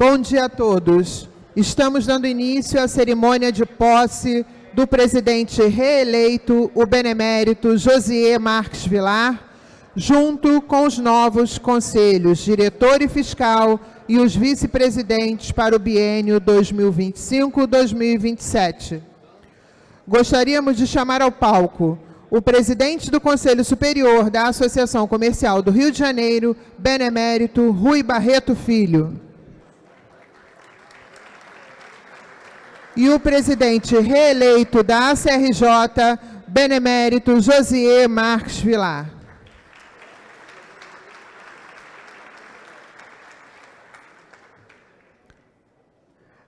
Bom dia a todos. Estamos dando início à cerimônia de posse do presidente reeleito, o benemérito Josier Marques Vilar, junto com os novos conselhos diretor e fiscal e os vice-presidentes para o biênio 2025-2027. Gostaríamos de chamar ao palco o presidente do Conselho Superior da Associação Comercial do Rio de Janeiro, benemérito Rui Barreto Filho. E o presidente reeleito da ACRJ, benemérito Josier Marques Vilar.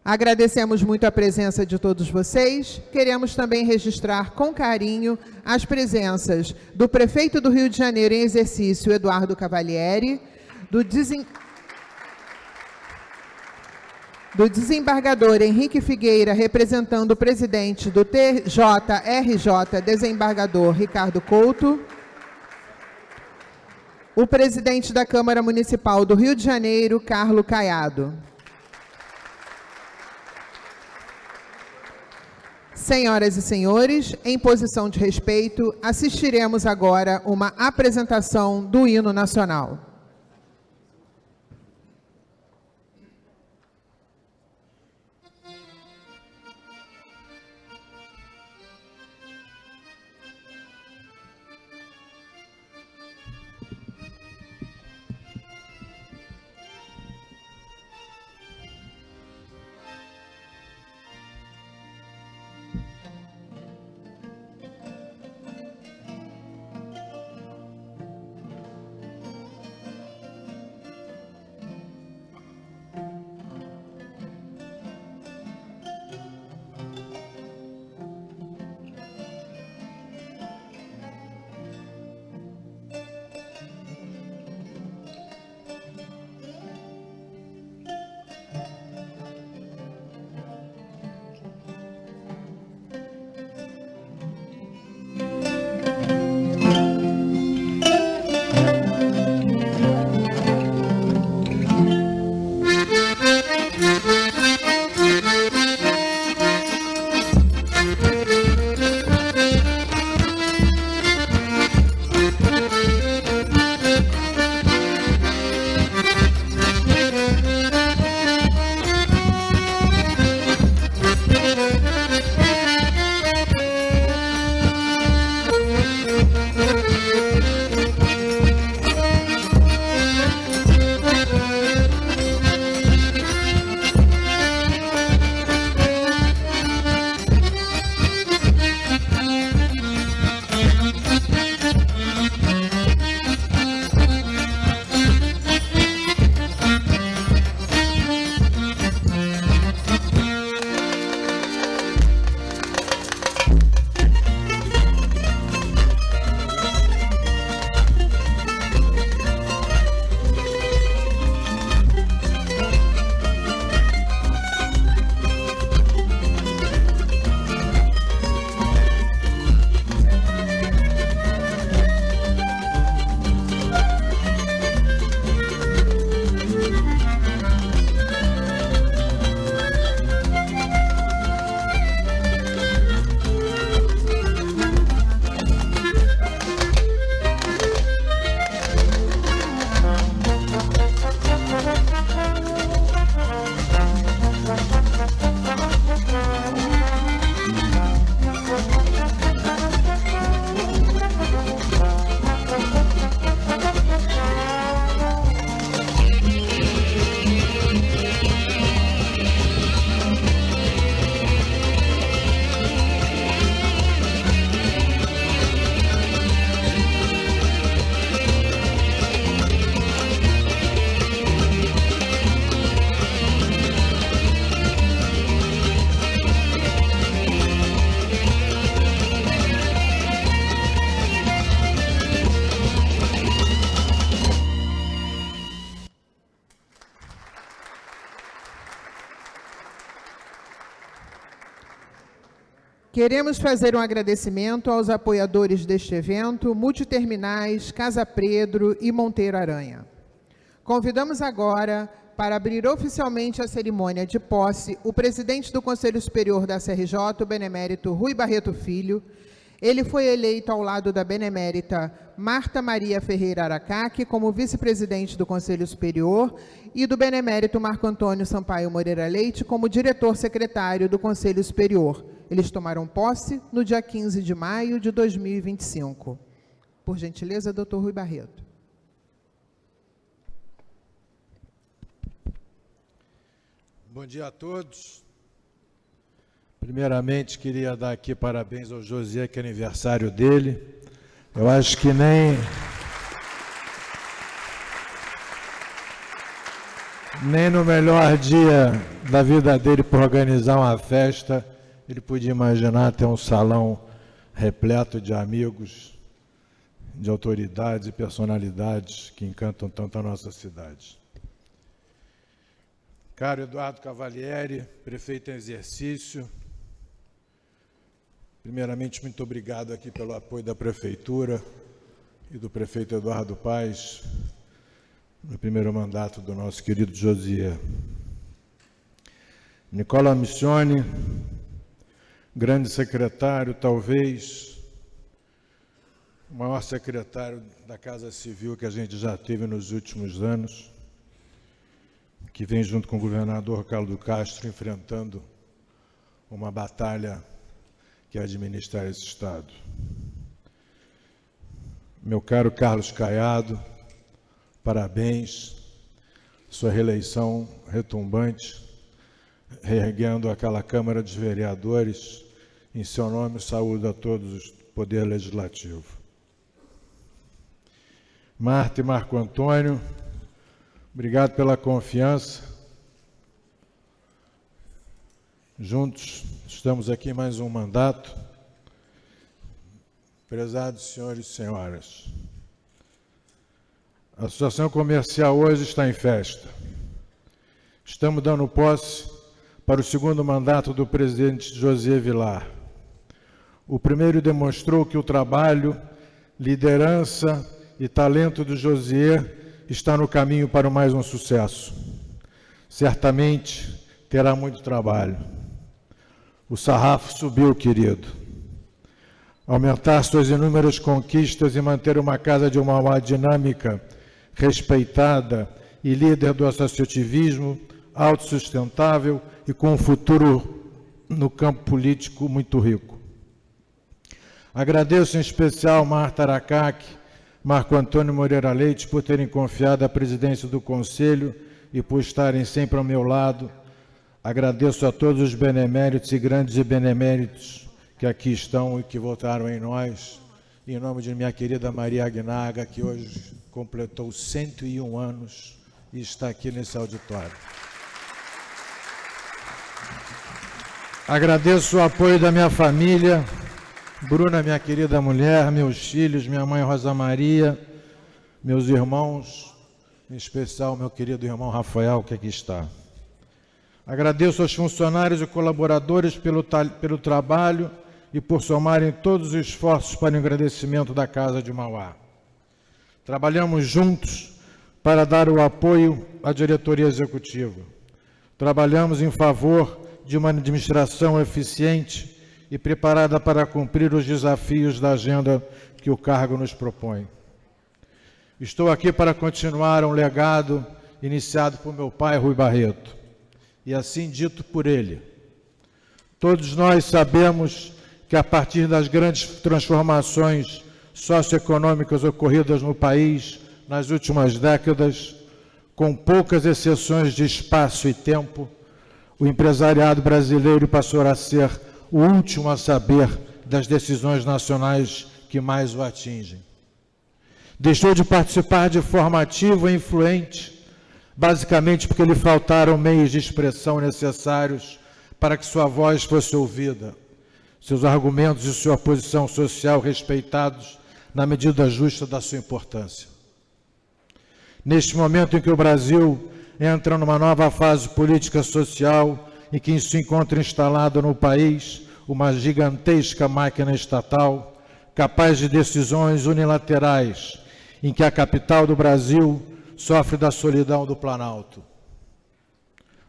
Agradecemos muito a presença de todos vocês. Queremos também registrar com carinho as presenças do prefeito do Rio de Janeiro em exercício, Eduardo Cavalieri, do desembargador Henrique Figueira, representando o presidente do TJRJ, desembargador Ricardo Couto, o presidente da Câmara Municipal do Rio de Janeiro, Carlos Caiado. Senhoras e senhores, em posição de respeito, assistiremos agora uma apresentação do hino nacional. Queremos fazer um agradecimento aos apoiadores deste evento, Multiterminais, Casa Pedro e Monteiro Aranha. Convidamos agora para abrir oficialmente a cerimônia de posse o presidente do Conselho Superior da CRJ, o benemérito Rui Barreto Filho. Ele foi eleito ao lado da benemérita Marta Maria Ferreira Aracaque como vice-presidente do Conselho Superior e do benemérito Marco Antônio Sampaio Moreira Leite como diretor-secretário do Conselho Superior. Eles tomaram posse no dia 15 de maio de 2025. Por gentileza, doutor Rui Barreto. Bom dia a todos. Primeiramente, queria dar aqui parabéns ao José, que é aniversário dele. Eu acho que nem no melhor dia da vida dele para organizar uma festa, ele podia imaginar ter um salão repleto de amigos, de autoridades e personalidades que encantam tanto a nossa cidade. Caro Eduardo Cavalieri, prefeito em exercício, primeiramente, muito obrigado aqui pelo apoio da Prefeitura e do prefeito Eduardo Paes no primeiro mandato do nosso querido Josias. Nicola Missioni, grande secretário, talvez o maior secretário da Casa Civil que a gente já teve nos últimos anos, que vem junto com o governador Carlos Castro enfrentando uma batalha que é administrar esse Estado. Meu caro Carlos Caiado, parabéns, sua reeleição retumbante, reerguendo aquela Câmara dos Vereadores. Em seu nome, saúdo a todos os poder legislativo. Marta e Marco Antônio, obrigado pela confiança. Juntos, estamos aqui em mais um mandato. Prezados senhores e senhoras, a Associação Comercial hoje está em festa. Estamos dando posse para o segundo mandato do presidente José Vilar. O primeiro demonstrou que o trabalho, liderança e talento do José está no caminho para mais um sucesso. Certamente terá muito trabalho. O sarrafo subiu, querido. Aumentar suas inúmeras conquistas e manter uma Casa de Mauá dinâmica, respeitada e líder do associativismo, autossustentável e com um futuro no campo político muito rico. Agradeço em especial Marta Aracaque, Marco Antônio Moreira Leite por terem confiado a presidência do Conselho e por estarem sempre ao meu lado. Agradeço a todos os beneméritos e grandes beneméritos que aqui estão e que votaram em nós. Em nome de minha querida Maria Agnaga, que hoje completou 101 anos e está aqui nesse auditório. Agradeço o apoio da minha família, Bruna, minha querida mulher, meus filhos, minha mãe Rosa Maria, meus irmãos, em especial meu querido irmão Rafael, que aqui está. Agradeço aos funcionários e colaboradores pelo trabalho e por somarem todos os esforços para o engrandecimento da Casa de Mauá. Trabalhamos juntos para dar o apoio à diretoria executiva. Trabalhamos em favor de uma administração eficiente e preparada para cumprir os desafios da agenda que o cargo nos propõe. Estou aqui para continuar um legado iniciado por meu pai, Rui Barreto, e assim dito por ele. Todos nós sabemos que a partir das grandes transformações socioeconômicas ocorridas no país nas últimas décadas, com poucas exceções de espaço e tempo, o empresariado brasileiro passou a ser o último a saber das decisões nacionais que mais o atingem. Deixou de participar de forma ativa e influente, basicamente porque lhe faltaram meios de expressão necessários para que sua voz fosse ouvida, seus argumentos e sua posição social respeitados na medida justa da sua importância. Neste momento em que o Brasil entra numa nova fase política social, em que se encontra instalada no país uma gigantesca máquina estatal, capaz de decisões unilaterais, em que a capital do Brasil sofre da solidão do Planalto.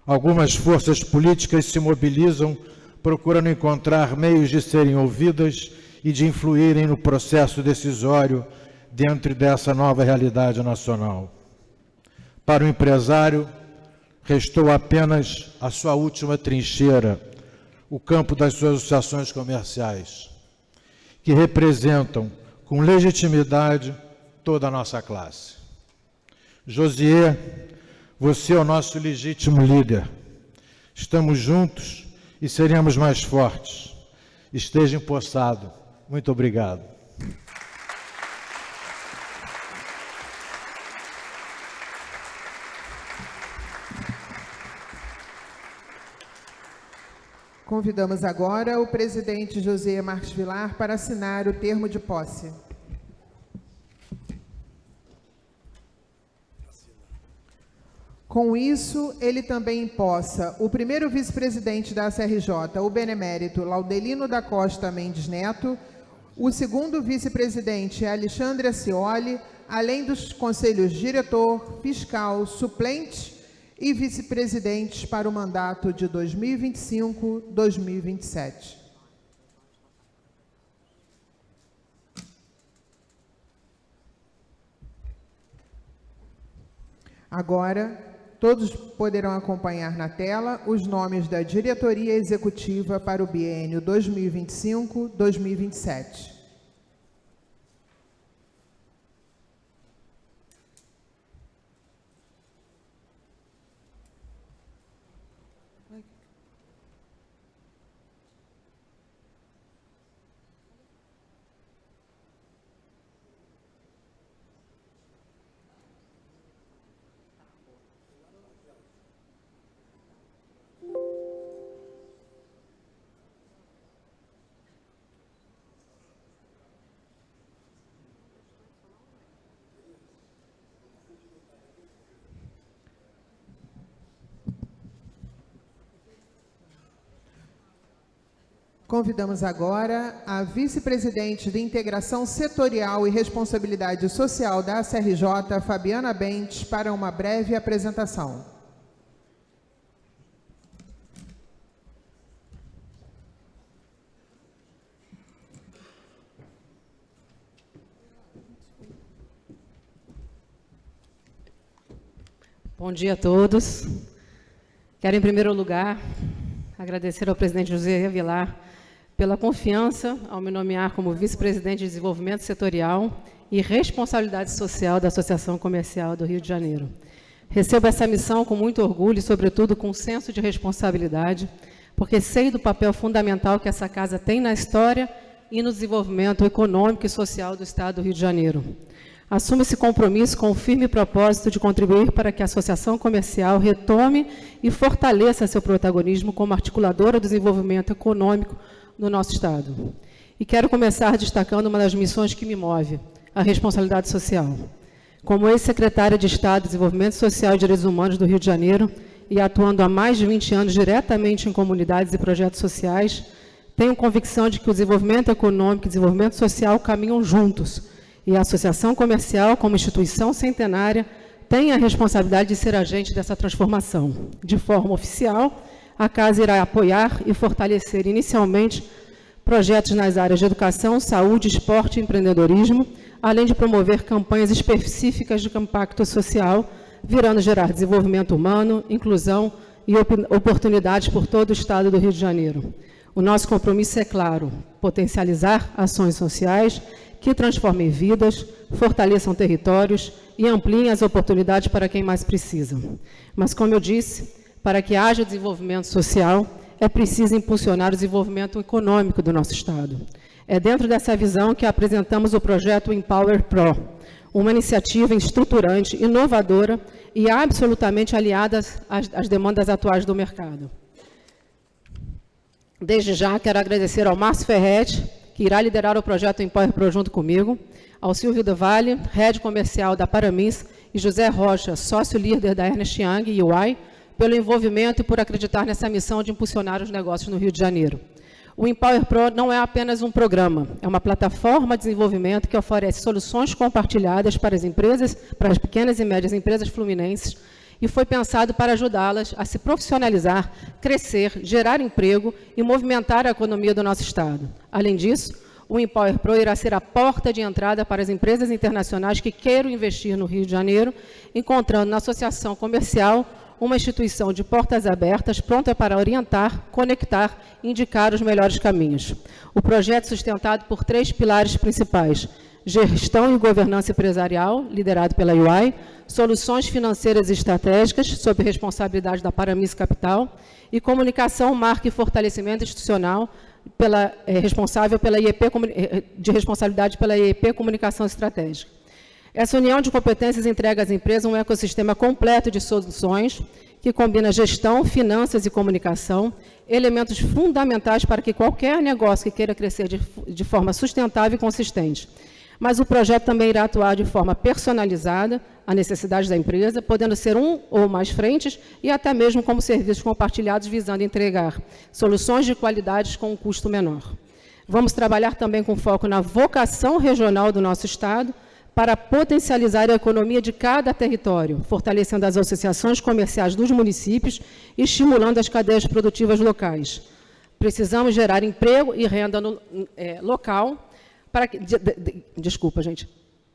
Algumas forças políticas se mobilizam procurando encontrar meios de serem ouvidas e de influírem no processo decisório dentro dessa nova realidade nacional. Para o empresário, restou apenas a sua última trincheira, o campo das suas associações comerciais, que representam com legitimidade toda a nossa classe. Josier, você é o nosso legítimo líder. Estamos juntos e seremos mais fortes. Esteja empossado. Muito obrigado. Convidamos agora o presidente José Marques Vilar para assinar o termo de posse. Com isso, ele também empossa o primeiro vice-presidente da CRJ, o benemérito Laudelino da Costa Mendes Neto, o segundo vice-presidente Alexandre Ascioli, além dos conselhos diretor, fiscal, suplente e vice-presidentes para o mandato de 2025-2027. Agora, todos poderão acompanhar na tela os nomes da diretoria executiva para o biênio 2025-2027. Convidamos agora a vice-presidente de Integração Setorial e Responsabilidade Social da CRJ, Fabiana Bentes, para uma breve apresentação. Bom dia a todos. Quero, em primeiro lugar, agradecer ao presidente José Vilar pela confiança ao me nomear como vice-presidente de Desenvolvimento Setorial e Responsabilidade Social da Associação Comercial do Rio de Janeiro. Recebo essa missão com muito orgulho e, sobretudo, com senso de responsabilidade, porque sei do papel fundamental que essa casa tem na história e no desenvolvimento econômico e social do Estado do Rio de Janeiro. Assumo esse compromisso com o firme propósito de contribuir para que a Associação Comercial retome e fortaleça seu protagonismo como articuladora do desenvolvimento econômico no nosso Estado. E quero começar destacando uma das missões que me move, a responsabilidade social. Como ex-secretária de Estado de Desenvolvimento Social e Direitos Humanos do Rio de Janeiro e atuando há mais de 20 anos diretamente em comunidades e projetos sociais, tenho convicção de que o desenvolvimento econômico e o desenvolvimento social caminham juntos, e a Associação Comercial, como instituição centenária, tem a responsabilidade de ser agente dessa transformação. De forma oficial, a Casa irá apoiar e fortalecer inicialmente projetos nas áreas de educação, saúde, esporte e empreendedorismo, além de promover campanhas específicas de impacto social, virando gerar desenvolvimento humano, inclusão e oportunidades por todo o Estado do Rio de Janeiro. O nosso compromisso é claro: potencializar ações sociais que transformem vidas, fortaleçam territórios e ampliem as oportunidades para quem mais precisa. Mas, como eu disse, para que haja desenvolvimento social, é preciso impulsionar o desenvolvimento econômico do nosso Estado. É dentro dessa visão que apresentamos o projeto Empower Pro, uma iniciativa estruturante, inovadora e absolutamente aliada às demandas atuais do mercado. Desde já, quero agradecer ao Márcio Ferretti, que irá liderar o projeto Empower Pro junto comigo, ao Silvio do Vale, head comercial da Paramins, e José Rocha, sócio-líder da Ernst Young e UI, pelo envolvimento e por acreditar nessa missão de impulsionar os negócios no Rio de Janeiro. O Empower Pro não é apenas um programa, é uma plataforma de desenvolvimento que oferece soluções compartilhadas para as empresas, para as pequenas e médias empresas fluminenses, e foi pensado para ajudá-las a se profissionalizar, crescer, gerar emprego e movimentar a economia do nosso Estado. Além disso, o Empower Pro irá ser a porta de entrada para as empresas internacionais que queiram investir no Rio de Janeiro, encontrando na associação comercial uma instituição de portas abertas, pronta para orientar, conectar e indicar os melhores caminhos. O projeto é sustentado por 3 pilares principais: gestão e governança empresarial, liderado pela UI, soluções financeiras e estratégicas, sob responsabilidade da Paramis Capital, e comunicação, marca e fortalecimento institucional, responsável pela de responsabilidade pela IEP Comunicação Estratégica. Essa união de competências entrega às empresas um ecossistema completo de soluções que combina gestão, finanças e comunicação, elementos fundamentais para que qualquer negócio que queira crescer de forma sustentável e consistente. Mas o projeto também irá atuar de forma personalizada à necessidade da empresa, podendo ser um ou mais frentes e até mesmo como serviços compartilhados visando entregar soluções de qualidade com um custo menor. Vamos trabalhar também com foco na vocação regional do nosso Estado para potencializar a economia de cada território, fortalecendo as associações comerciais dos municípios e estimulando as cadeias produtivas locais. Precisamos gerar emprego e renda local,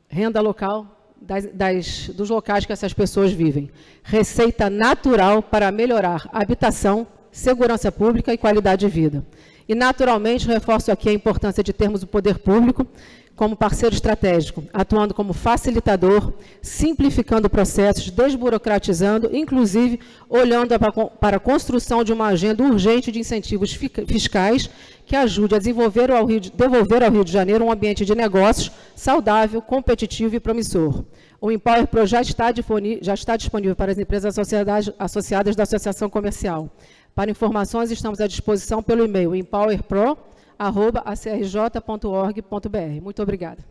renda local dos locais que essas pessoas vivem. Receita natural para melhorar a habitação, segurança pública e qualidade de vida. E, naturalmente, reforço aqui a importância de termos o poder público como parceiro estratégico, atuando como facilitador, simplificando processos, desburocratizando, inclusive olhando para a construção de uma agenda urgente de incentivos fiscais que ajude a devolver ao Rio de Janeiro um ambiente de negócios saudável, competitivo e promissor. O Empower Pro já está disponível para as empresas associadas da Associação Comercial. Para informações, estamos à disposição pelo e-mail empowerpro@acrj.org.br. Muito obrigada.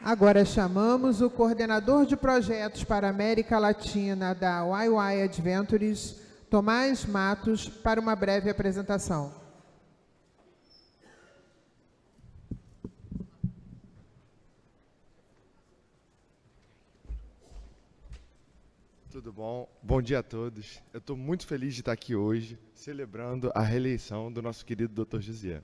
Agora chamamos o coordenador de projetos para a América Latina da YY Adventures, Tomás Matos, para uma breve apresentação. Tudo bom? Bom dia a todos. Eu estou muito feliz de estar aqui hoje, celebrando a reeleição do nosso querido Dr. Josias.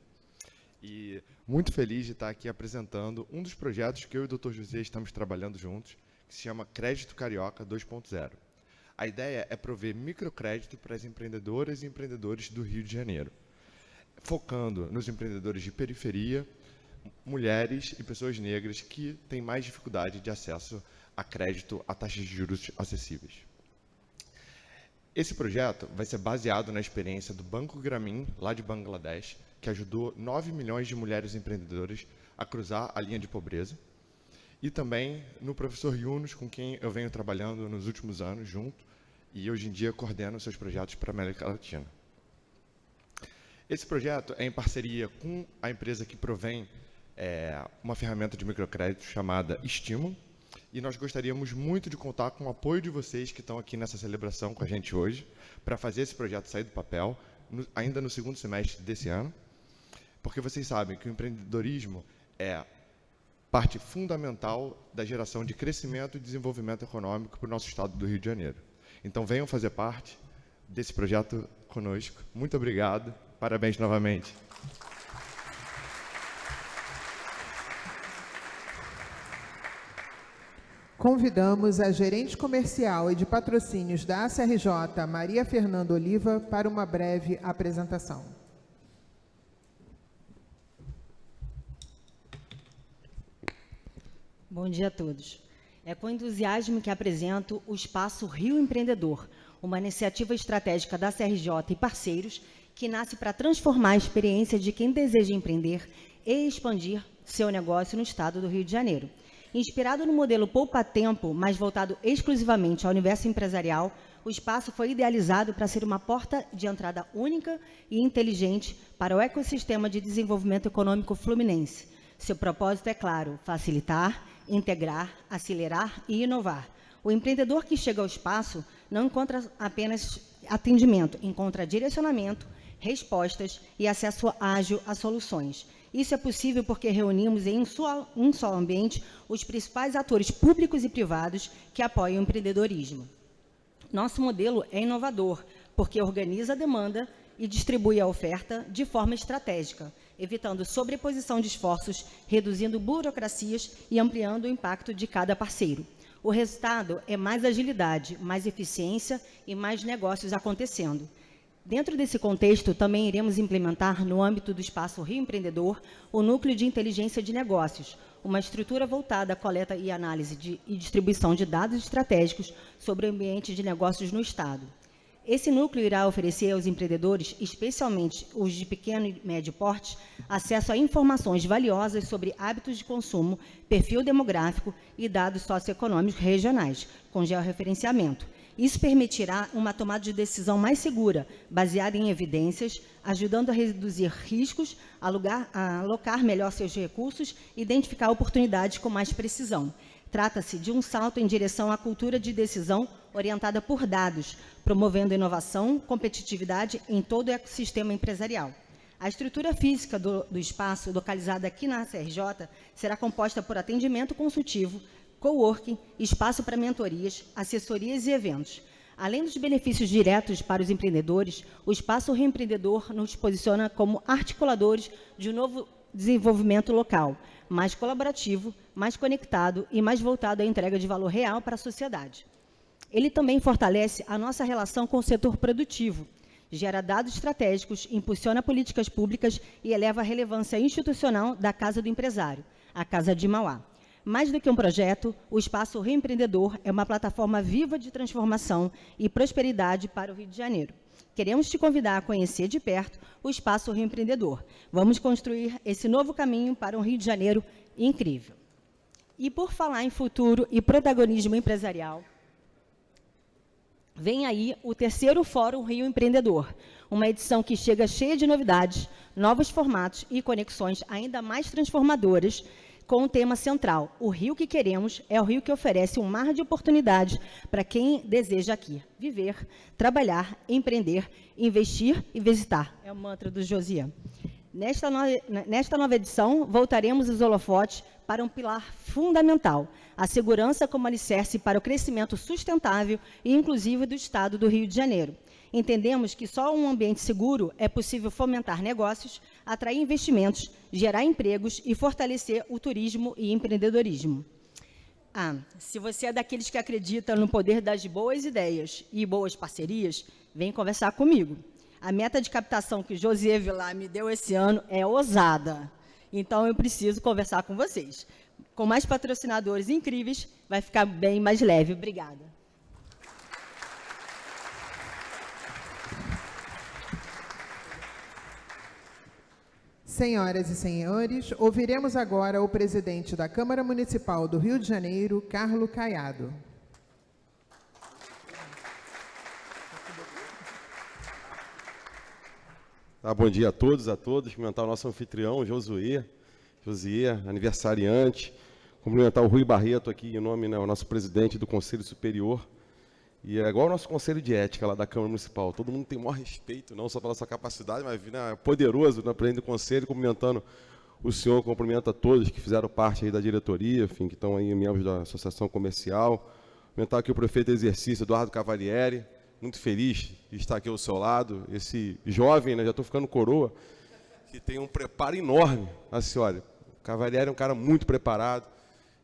E muito feliz de estar aqui apresentando um dos projetos que eu e o Dr. Josias estamos trabalhando juntos, que se chama Crédito Carioca 2.0. A ideia é prover microcrédito para as empreendedoras e empreendedores do Rio de Janeiro, focando nos empreendedores de periferia, mulheres e pessoas negras que têm mais dificuldade de acesso a crédito a taxas de juros acessíveis. Esse projeto vai ser baseado na experiência do Banco Grameen, lá de Bangladesh, que ajudou 9 milhões de mulheres empreendedoras a cruzar a linha de pobreza, e também no professor Yunus, com quem eu venho trabalhando nos últimos anos junto, e hoje em dia coordeno seus projetos para a América Latina. Esse projeto é em parceria com a empresa que provém uma ferramenta de microcrédito chamada Estímulo, e nós gostaríamos muito de contar com o apoio de vocês que estão aqui nessa celebração com a gente hoje, para fazer esse projeto sair do papel, ainda no segundo semestre desse ano, porque vocês sabem que o empreendedorismo é parte fundamental da geração de crescimento e desenvolvimento econômico para o nosso estado do Rio de Janeiro. Então venham fazer parte desse projeto conosco. Muito obrigado, parabéns novamente. Convidamos a gerente comercial e de patrocínios da ACRJ, Maria Fernanda Oliva, para uma breve apresentação. Bom dia a todos. É com entusiasmo que apresento o Espaço Rio Empreendedor, uma iniciativa estratégica da ACRJ e parceiros que nasce para transformar a experiência de quem deseja empreender e expandir seu negócio no estado do Rio de Janeiro. Inspirado no modelo poupa-tempo, mas voltado exclusivamente ao universo empresarial, o espaço foi idealizado para ser uma porta de entrada única e inteligente para o ecossistema de desenvolvimento econômico fluminense. Seu propósito é claro: facilitar, integrar, acelerar e inovar. O empreendedor que chega ao espaço não encontra apenas atendimento, encontra direcionamento, respostas e acesso ágil a soluções. Isso é possível porque reunimos em um só ambiente os principais atores públicos e privados que apoiam o empreendedorismo. Nosso modelo é inovador, porque organiza a demanda e distribui a oferta de forma estratégica, evitando sobreposição de esforços, reduzindo burocracias e ampliando o impacto de cada parceiro. O resultado é mais agilidade, mais eficiência e mais negócios acontecendo. Dentro desse contexto, também iremos implementar, no âmbito do Espaço Rio Empreendedor, o Núcleo de Inteligência de Negócios, uma estrutura voltada à coleta e análise e distribuição de dados estratégicos sobre o ambiente de negócios no Estado. Esse núcleo irá oferecer aos empreendedores, especialmente os de pequeno e médio porte, acesso a informações valiosas sobre hábitos de consumo, perfil demográfico e dados socioeconômicos regionais, com georreferenciamento. Isso permitirá uma tomada de decisão mais segura, baseada em evidências, ajudando a reduzir riscos, a alocar melhor seus recursos e identificar oportunidades com mais precisão. Trata-se de um salto em direção à cultura de decisão orientada por dados, promovendo inovação, competitividade em todo o ecossistema empresarial. A estrutura física do espaço, localizada aqui na CRJ, será composta por atendimento consultivo, coworking, espaço para mentorias, assessorias e eventos. Além dos benefícios diretos para os empreendedores, o Espaço Rio Empreendedor nos posiciona como articuladores de um novo desenvolvimento local, mais colaborativo, mais conectado e mais voltado à entrega de valor real para a sociedade. Ele também fortalece a nossa relação com o setor produtivo, gera dados estratégicos, impulsiona políticas públicas e eleva a relevância institucional da Casa do Empresário, a Casa de Mauá. Mais do que um projeto, o Espaço Rio Empreendedor é uma plataforma viva de transformação e prosperidade para o Rio de Janeiro. Queremos te convidar a conhecer de perto o Espaço Rio Empreendedor. Vamos construir esse novo caminho para um Rio de Janeiro incrível. E por falar em futuro e protagonismo empresarial, vem aí o terceiro Fórum Rio Empreendedor, uma edição que chega cheia de novidades, novos formatos e conexões ainda mais transformadoras, com um tema central: o Rio que queremos é o Rio que oferece um mar de oportunidades para quem deseja aqui viver, trabalhar, empreender, investir e visitar. É o mantra do Josias. Nesta nova edição, voltaremos os holofotes para um pilar fundamental: a segurança como alicerce para o crescimento sustentável e inclusivo do Estado do Rio de Janeiro. Entendemos que só um ambiente seguro é possível fomentar negócios, atrair investimentos, gerar empregos e fortalecer o turismo e empreendedorismo. Se você é daqueles que acreditam no poder das boas ideias e boas parcerias, vem conversar comigo. A meta de captação que o Josias Vilar me deu esse ano é ousada, então eu preciso conversar com vocês. Com mais patrocinadores incríveis, vai ficar bem mais leve. Obrigada. Senhoras e senhores, ouviremos agora o presidente da Câmara Municipal do Rio de Janeiro, Carlos Caiado. Bom dia a todos, cumprimentar o nosso anfitrião, Josué, aniversariante, cumprimentar o Rui Barreto aqui, em nome, o nosso presidente do Conselho Superior, e é igual o nosso Conselho de Ética lá da Câmara Municipal, todo mundo tem o maior respeito, não só pela sua capacidade, mas poderoso, presidente do Conselho, cumprimentando o senhor, cumprimenta todos que fizeram parte aí da diretoria, enfim, que estão aí membros da Associação Comercial, cumprimentar aqui o prefeito de exercício, Eduardo Cavalieri, muito feliz de estar aqui ao seu lado, esse jovem, já estou ficando coroa, que tem um preparo enorme. A senhora, o Cavalieri é um cara muito preparado,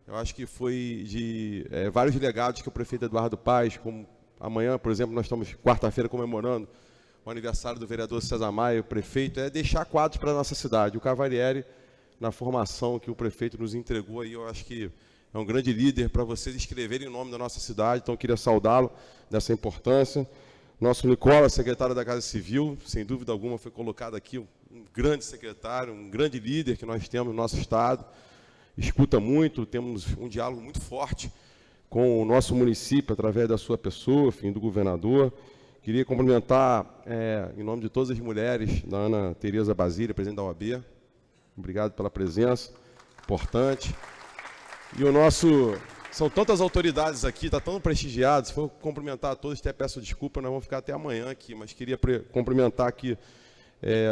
eu acho que foi de vários legados que o prefeito Eduardo Paes, como amanhã, por exemplo, nós estamos quarta-feira comemorando o aniversário do vereador César Maia, o prefeito, é deixar quadros para a nossa cidade. O Cavalieri, na formação que o prefeito nos entregou, aí, eu acho que é um grande líder para vocês escreverem o nome da nossa cidade, então eu queria saudá-lo dessa importância. Nosso Nicola, secretário da Casa Civil, sem dúvida alguma foi colocado aqui um grande secretário, um grande líder que nós temos no nosso Estado, escuta muito, temos um diálogo muito forte com o nosso município, através da sua pessoa, enfim, do governador. Queria cumprimentar, em nome de todas as mulheres, da Ana Tereza Basília, presidente da OAB, obrigado pela presença, importante. E o nosso... São tantas autoridades aqui, está tão prestigiado, se for cumprimentar a todos, até peço desculpa, nós vamos ficar até amanhã aqui, mas queria cumprimentar aqui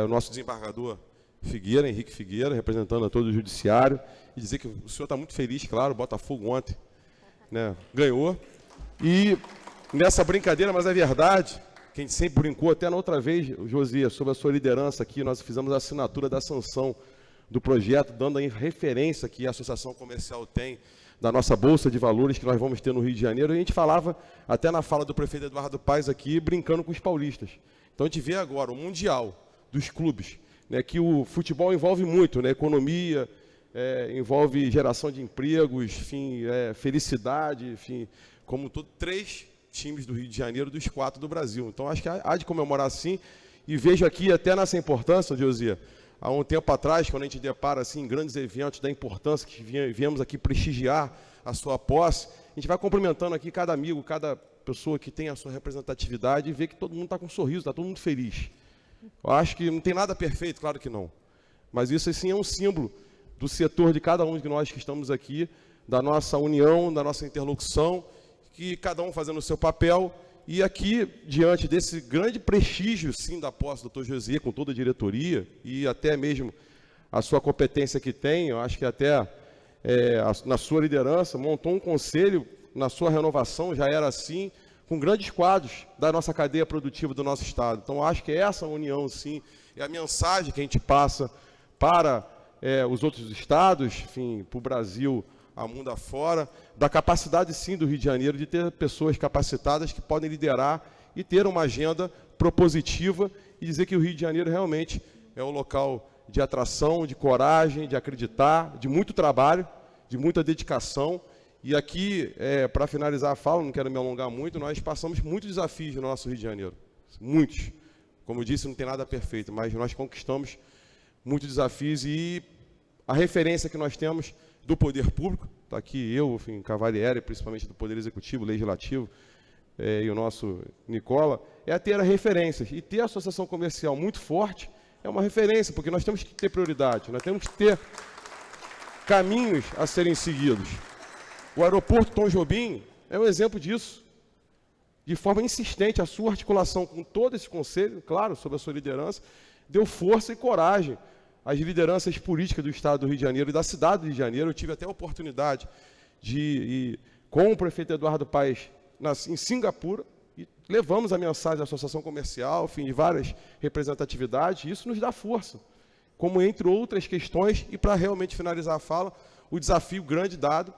o nosso desembargador Figueira, Henrique Figueira, representando a todo o judiciário, e dizer que o senhor está muito feliz, claro, o Botafogo ontem, né, ganhou. E nessa brincadeira, mas é verdade, que a gente sempre brincou, até na outra vez, Josias, sobre a sua liderança aqui, nós fizemos a assinatura da sanção do projeto, dando a referência que a Associação Comercial tem da nossa Bolsa de Valores que nós vamos ter no Rio de Janeiro, e a gente falava, até na fala do prefeito Eduardo Paes aqui, brincando com os paulistas. Então a gente vê agora o Mundial dos clubes, né, que o futebol envolve muito, né, economia, envolve geração de empregos, enfim, felicidade, enfim, como todo, 3 times do Rio de Janeiro dos 4 do Brasil. Então acho que há de comemorar sim, e vejo aqui até nessa importância, Josia, há um tempo atrás, quando a gente depara assim, em grandes eventos da importância que viemos aqui prestigiar a sua posse, a gente vai cumprimentando aqui cada amigo, cada pessoa que tem a sua representatividade e vê que todo mundo está com um sorriso, está todo mundo feliz. Eu acho que não tem nada perfeito, claro que não. Mas isso, assim, é um símbolo do setor de cada um de nós que estamos aqui, da nossa união, da nossa interlocução, que cada um fazendo o seu papel. E aqui, diante desse grande prestígio, sim, da posse do Dr. Josias, com toda a diretoria, e até mesmo a sua competência que tem, eu acho que até na sua liderança, montou um conselho, na sua renovação, já era assim, com grandes quadros da nossa cadeia produtiva do nosso Estado. Então, acho que essa união, sim, é a mensagem que a gente passa para os outros estados, enfim, para o Brasil, a mundo afora, da capacidade, sim, do Rio de Janeiro de ter pessoas capacitadas que podem liderar e ter uma agenda propositiva e dizer que o Rio de Janeiro realmente é um local de atração, de coragem, de acreditar, de muito trabalho, de muita dedicação. E aqui, para finalizar a fala, não quero me alongar muito, nós passamos muitos desafios no nosso Rio de Janeiro. Muitos. Como eu disse, não tem nada perfeito, mas nós conquistamos muitos desafios e a referência que nós temos do poder público, está aqui eu, enfim, Cavalieri, principalmente do Poder Executivo, Legislativo, e o nosso Nicola, é ter as referências. E ter a associação comercial muito forte é uma referência, porque nós temos que ter prioridade, nós temos que ter caminhos a serem seguidos. O aeroporto Tom Jobim é um exemplo disso. De forma insistente, a sua articulação com todo esse conselho, claro, sob a sua liderança, deu força e coragem às lideranças políticas do Estado do Rio de Janeiro e da cidade do Rio de Janeiro. Eu tive até a oportunidade de ir com o prefeito Eduardo Paes em Singapura, e levamos a mensagem da Associação Comercial, enfim, de várias representatividades, e isso nos dá força, como entre outras questões, e para realmente finalizar a fala, o desafio grande dado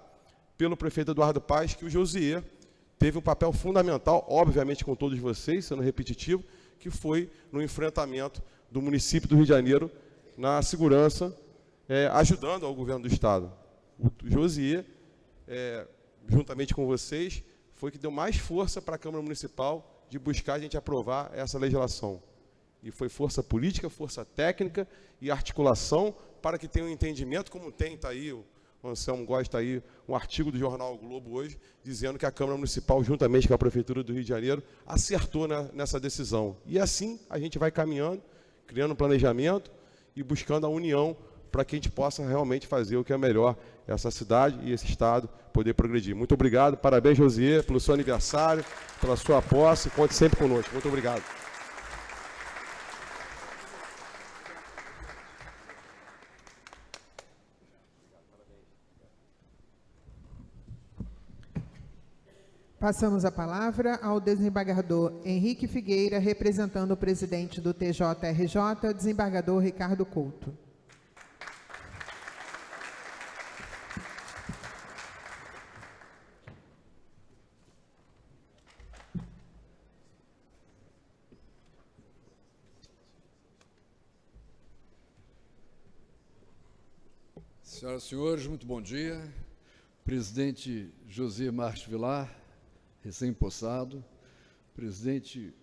pelo prefeito Eduardo Paes, que o Josias teve um papel fundamental, obviamente com todos vocês, sendo repetitivo, que foi no enfrentamento do município do Rio de Janeiro na segurança, ajudando ao governo do Estado. O Josias, juntamente com vocês, foi que deu mais força para a Câmara Municipal de buscar a gente aprovar essa legislação. E foi força política, força técnica e articulação para que tenha um entendimento, como tem, está aí, o Anselmo gosta aí, um artigo do jornal o Globo hoje, dizendo que a Câmara Municipal, juntamente com a Prefeitura do Rio de Janeiro, acertou nessa decisão. E assim a gente vai caminhando, criando um planejamento e buscando a união para que a gente possa realmente fazer o que é melhor, essa cidade e esse Estado poder progredir. Muito obrigado, parabéns, Josias, pelo seu aniversário, pela sua posse, conte sempre conosco. Muito obrigado. Passamos a palavra ao desembargador Henrique Figueira, representando o presidente do TJRJ, desembargador Ricardo Couto. Senhoras e senhores, muito bom dia. Presidente José Marques Vilar, recém-possado, presidente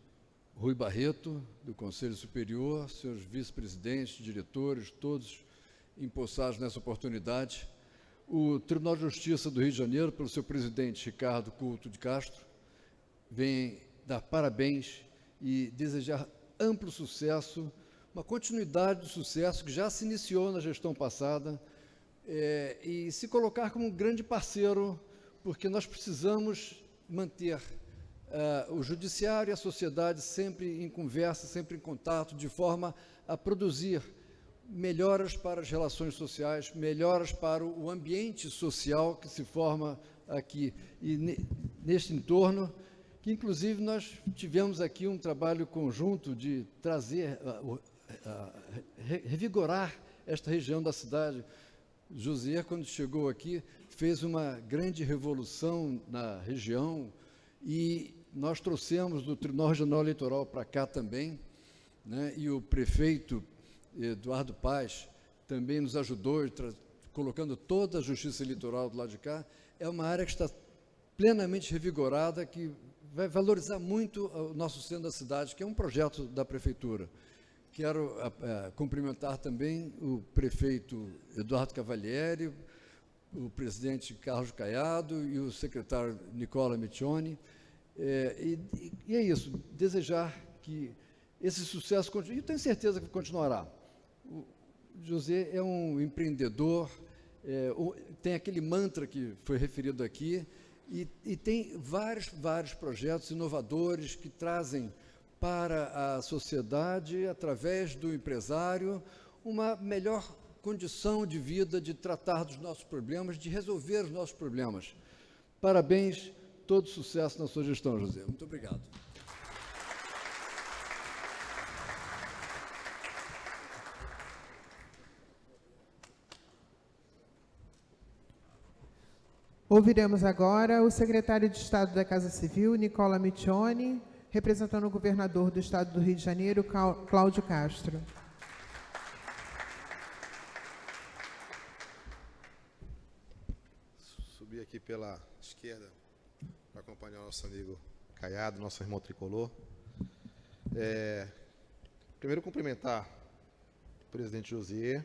Rui Barreto, do Conselho Superior, senhores vice-presidentes, diretores, todos empossados nessa oportunidade. O Tribunal de Justiça do Rio de Janeiro, pelo seu presidente Ricardo Couto de Castro, vem dar parabéns e desejar amplo sucesso, uma continuidade do sucesso que já se iniciou na gestão passada, e se colocar como um grande parceiro, porque nós precisamos manter o judiciário e a sociedade sempre em conversa, sempre em contato, de forma a produzir melhoras para as relações sociais, melhoras para o ambiente social que se forma aqui e neste entorno, que inclusive nós tivemos aqui um trabalho conjunto de trazer, revigorar esta região da cidade. José, quando chegou aqui, fez uma grande revolução na região e nós trouxemos do Tribunal Regional Eleitoral para cá também, né? E o prefeito Eduardo Paz também nos ajudou, colocando toda a justiça eleitoral do lado de cá. É uma área que está plenamente revigorada, que vai valorizar muito o nosso centro da cidade, que é um projeto da prefeitura. Quero cumprimentar também o prefeito Eduardo Cavalieri, o presidente Carlos Caiado e o secretário Nicola Miccioni. E é isso, desejar que esse sucesso continue, e tenho certeza que continuará. O José é um empreendedor, tem aquele mantra que foi referido aqui, e tem vários projetos inovadores que trazem para a sociedade, através do empresário, uma melhor condição de vida, de tratar dos nossos problemas, de resolver os nossos problemas. Parabéns, todo sucesso na sua gestão, José. Muito obrigado. Ouviremos agora o secretário de Estado da Casa Civil, Nicola Miccioni, representando o governador do Estado do Rio de Janeiro, Cláudio Castro. Subir aqui pela esquerda para acompanhar o nosso amigo Caiado, nosso irmão tricolor. Primeiro, cumprimentar o presidente José,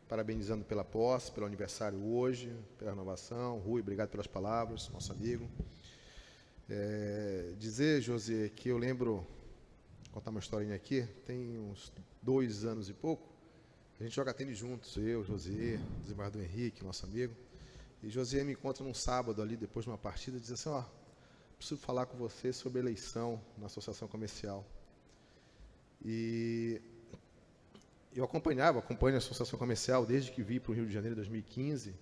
parabenizando pela posse, pelo aniversário hoje, pela renovação. Rui, obrigado pelas palavras, nosso amigo. Dizer, José, que eu lembro, contar uma historinha aqui, tem uns 2 anos e pouco, a gente joga tênis juntos, eu, José, o desembargador Henrique, nosso amigo, e José me encontra num sábado ali, depois de uma partida, e diz assim, preciso falar com você sobre eleição na associação comercial. E eu acompanho a associação comercial desde que vim para o Rio de Janeiro em 2015,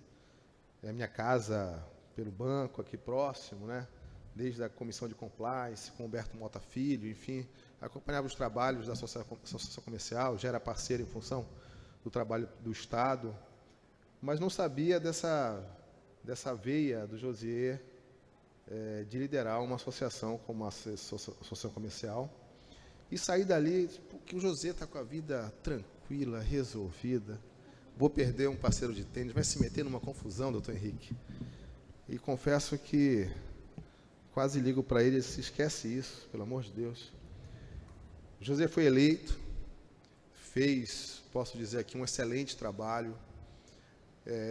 a minha casa pelo banco aqui próximo, né? Desde a comissão de compliance, com Humberto Mota Filho, enfim, acompanhava os trabalhos da associação comercial, já era parceiro em função do trabalho do Estado, mas não sabia dessa veia do José de liderar uma associação como a associação comercial, e sair dali, porque o José está com a vida tranquila, resolvida, vou perder um parceiro de tênis, vai se meter numa confusão, doutor Henrique. E confesso que quase ligo para ele, se esquece isso, pelo amor de Deus. O José foi eleito, fez, posso dizer aqui, um excelente trabalho,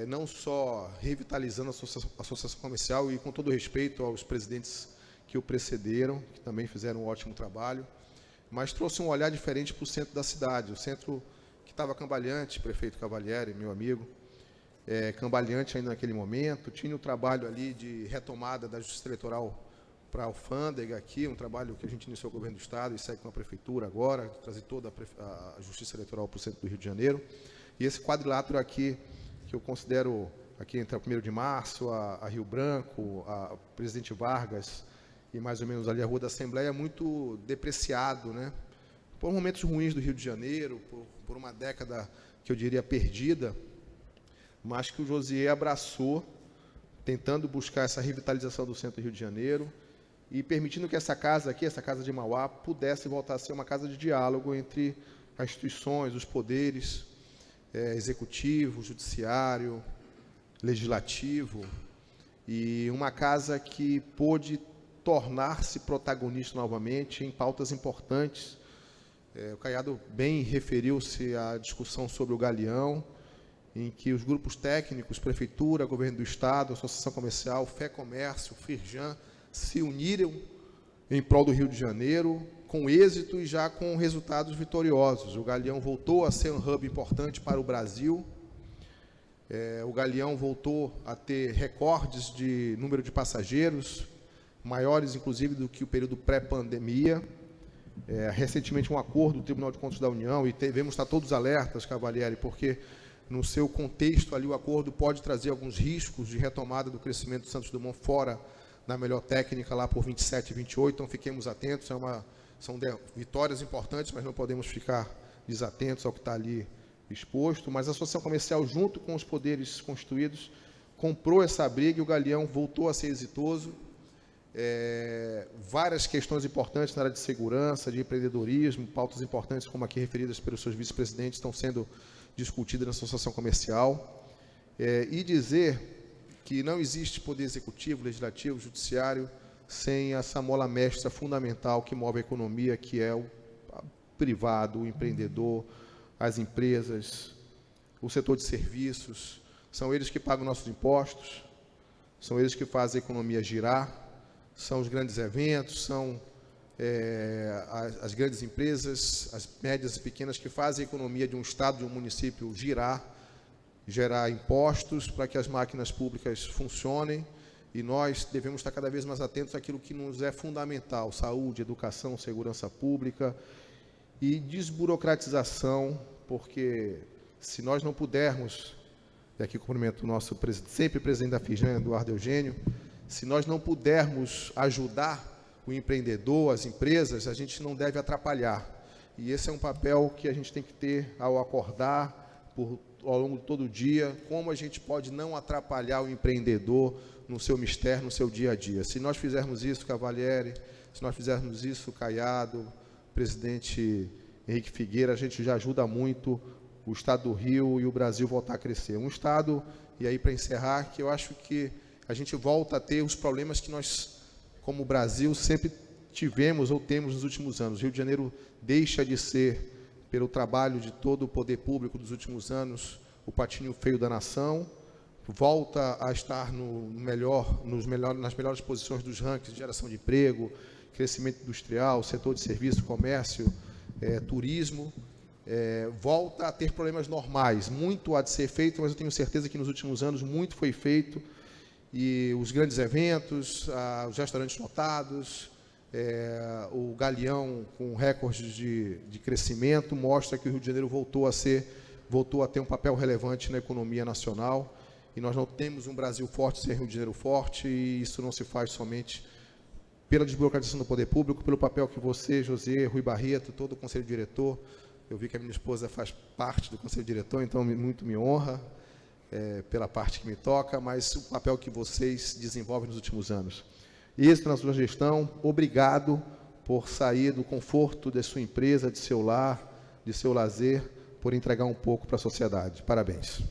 não só revitalizando a associação comercial, e com todo respeito aos presidentes que o precederam, que também fizeram um ótimo trabalho, mas trouxe um olhar diferente para o centro da cidade, o centro que estava cambaleante, prefeito Cavalieri, meu amigo, cambaleante ainda naquele momento, tinha o trabalho ali de retomada da justiça eleitoral para a alfândega aqui, um trabalho que a gente iniciou com o governo do Estado e segue com a prefeitura agora, trazer toda a justiça eleitoral para o centro do Rio de Janeiro, e esse quadrilátero aqui, que eu considero aqui entre a 1º de Março, a Rio Branco, a Presidente Vargas, e mais ou menos ali a Rua da Assembleia, muito depreciado, né? Por momentos ruins do Rio de Janeiro, por uma década que eu diria perdida, mas que o José abraçou, tentando buscar essa revitalização do centro do Rio de Janeiro e permitindo que essa casa aqui, essa casa de Mauá, pudesse voltar a ser uma casa de diálogo entre as instituições, os poderes, executivo, judiciário, legislativo, e uma casa que pôde tornar-se protagonista novamente em pautas importantes. O Caiado bem referiu-se à discussão sobre o Galeão, em que os grupos técnicos, Prefeitura, Governo do Estado, Associação Comercial, Fé Comércio, Firjan, se uniram em prol do Rio de Janeiro, com êxito e já com resultados vitoriosos. O Galeão voltou a ser um hub importante para o Brasil, o Galeão voltou a ter recordes de número de passageiros, maiores, inclusive, do que o período pré-pandemia. Recentemente, um acordo do Tribunal de Contas da União, e devemos estar todos alertas, Cavalieri, porque, no seu contexto, ali o acordo pode trazer alguns riscos de retomada do crescimento do Santos Dumont fora da melhor técnica, lá por 27 e 28, então fiquemos atentos, são vitórias importantes, mas não podemos ficar desatentos ao que está ali exposto, mas a Associação Comercial, junto com os poderes constituídos, comprou essa briga e o Galeão voltou a ser exitoso. Várias questões importantes na área de segurança, de empreendedorismo, pautas importantes como aqui referidas pelos seus vice-presidentes estão sendo discutidas na Associação Comercial. E dizer que não existe poder executivo, legislativo, judiciário, sem essa mola mestra fundamental que move a economia, que é o privado, o empreendedor, as empresas, o setor de serviços. São eles que pagam nossos impostos, são eles que fazem a economia girar, são os grandes eventos, são as grandes empresas, as médias e pequenas, que fazem a economia de um estado, de um município girar, gerar impostos para que as máquinas públicas funcionem, e nós devemos estar cada vez mais atentos àquilo que nos é fundamental: saúde, educação, segurança pública e desburocratização, porque se nós não pudermos, e aqui cumprimento o nosso sempre presidente da FIJAN, Eduardo Eugênio, se nós não pudermos ajudar o empreendedor, as empresas, a gente não deve atrapalhar. E esse é um papel que a gente tem que ter ao acordar, ao longo de todo o dia, como a gente pode não atrapalhar o empreendedor no seu mistério, no seu dia a dia. Se nós fizermos isso, Cavalieri, se nós fizermos isso, Caiado, presidente Henrique Figueira, a gente já ajuda muito o Estado do Rio e o Brasil voltar a crescer. Um Estado, e aí para encerrar, que eu acho que a gente volta a ter os problemas que nós, como Brasil, sempre tivemos ou temos nos últimos anos. O Rio de Janeiro deixa de ser, pelo trabalho de todo o poder público dos últimos anos, o patinho feio da nação, volta a estar nas melhores posições dos rankings de geração de emprego, crescimento industrial, setor de serviço, comércio, turismo, volta a ter problemas normais. Muito há de ser feito, mas eu tenho certeza que nos últimos anos muito foi feito, e os grandes eventos, os restaurantes lotados, o Galeão com recordes de crescimento, mostra que o Rio de Janeiro voltou a ter um papel relevante na economia nacional, e nós não temos um Brasil forte sem Rio de Janeiro forte, e isso não se faz somente pela desburocratização do poder público, pelo papel que você, José, Rui Barreto, todo o Conselho Diretor, eu vi que a minha esposa faz parte do Conselho Diretor, então muito me honra, pela parte que me toca, mas o papel que vocês desenvolvem nos últimos anos. Êxito na sua gestão, obrigado por sair do conforto da sua empresa, de seu lar, de seu lazer, por entregar um pouco para a sociedade. Parabéns.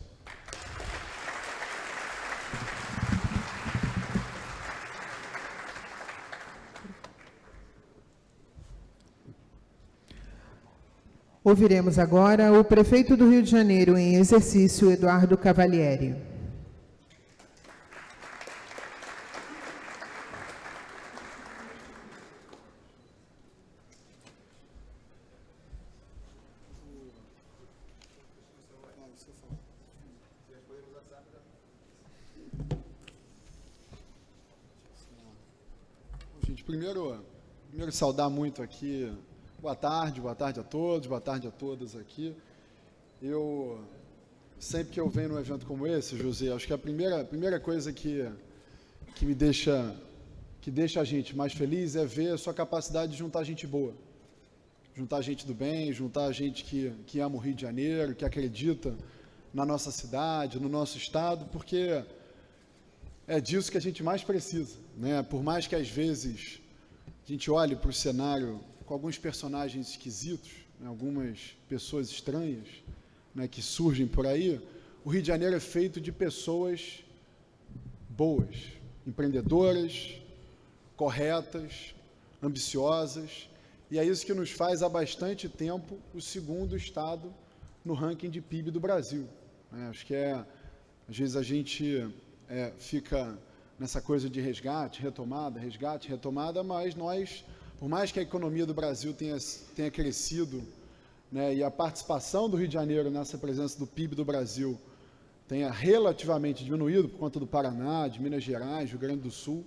Ouviremos agora o prefeito do Rio de Janeiro em exercício, Eduardo Cavalieri. Gente, primeiro saudar muito aqui. Boa tarde a todos, boa tarde a todas aqui. Sempre que eu venho num evento como esse, José, acho que a primeira coisa que deixa a gente mais feliz é ver a sua capacidade de juntar gente boa, juntar gente do bem, juntar gente que ama o Rio de Janeiro, que acredita na nossa cidade, no nosso estado, porque é disso que a gente mais precisa, né? Por mais que às vezes a gente olhe para o cenário com alguns personagens esquisitos, né, algumas pessoas estranhas, né, que surgem por aí, o Rio de Janeiro é feito de pessoas boas, empreendedoras, corretas, ambiciosas, e é isso que nos faz há bastante tempo o segundo estado no ranking de PIB do Brasil. Né? Acho que às vezes a gente fica nessa coisa de resgate, retomada, mas nós, por mais que a economia do Brasil tenha crescido, né, e a participação do Rio de Janeiro nessa presença do PIB do Brasil tenha relativamente diminuído por conta do Paraná, de Minas Gerais, Rio Grande do Sul,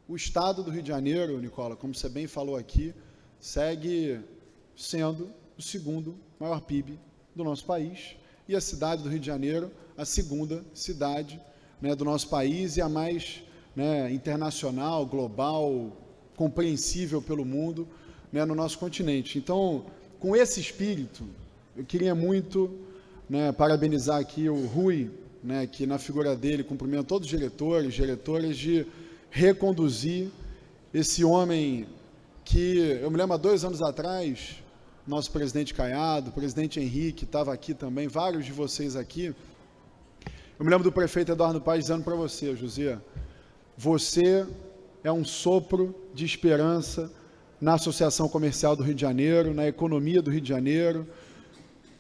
o estado do Rio de Janeiro, Nicola, como você bem falou aqui, segue sendo o segundo maior PIB do nosso país, e a cidade do Rio de Janeiro, a segunda cidade, né, do nosso país, e a mais, né, internacional, global, compreensível pelo mundo, né, no nosso continente. Então, com esse espírito, eu queria muito, né, parabenizar aqui o Rui, né, que na figura dele cumprimenta todos os diretoras, de reconduzir esse homem que, eu me lembro há 2 anos atrás, nosso presidente Caiado, o presidente Henrique estava aqui também, vários de vocês aqui. Eu me lembro do prefeito Eduardo Paes dizendo para você, José, você é um sopro de esperança na Associação Comercial do Rio de Janeiro, na economia do Rio de Janeiro,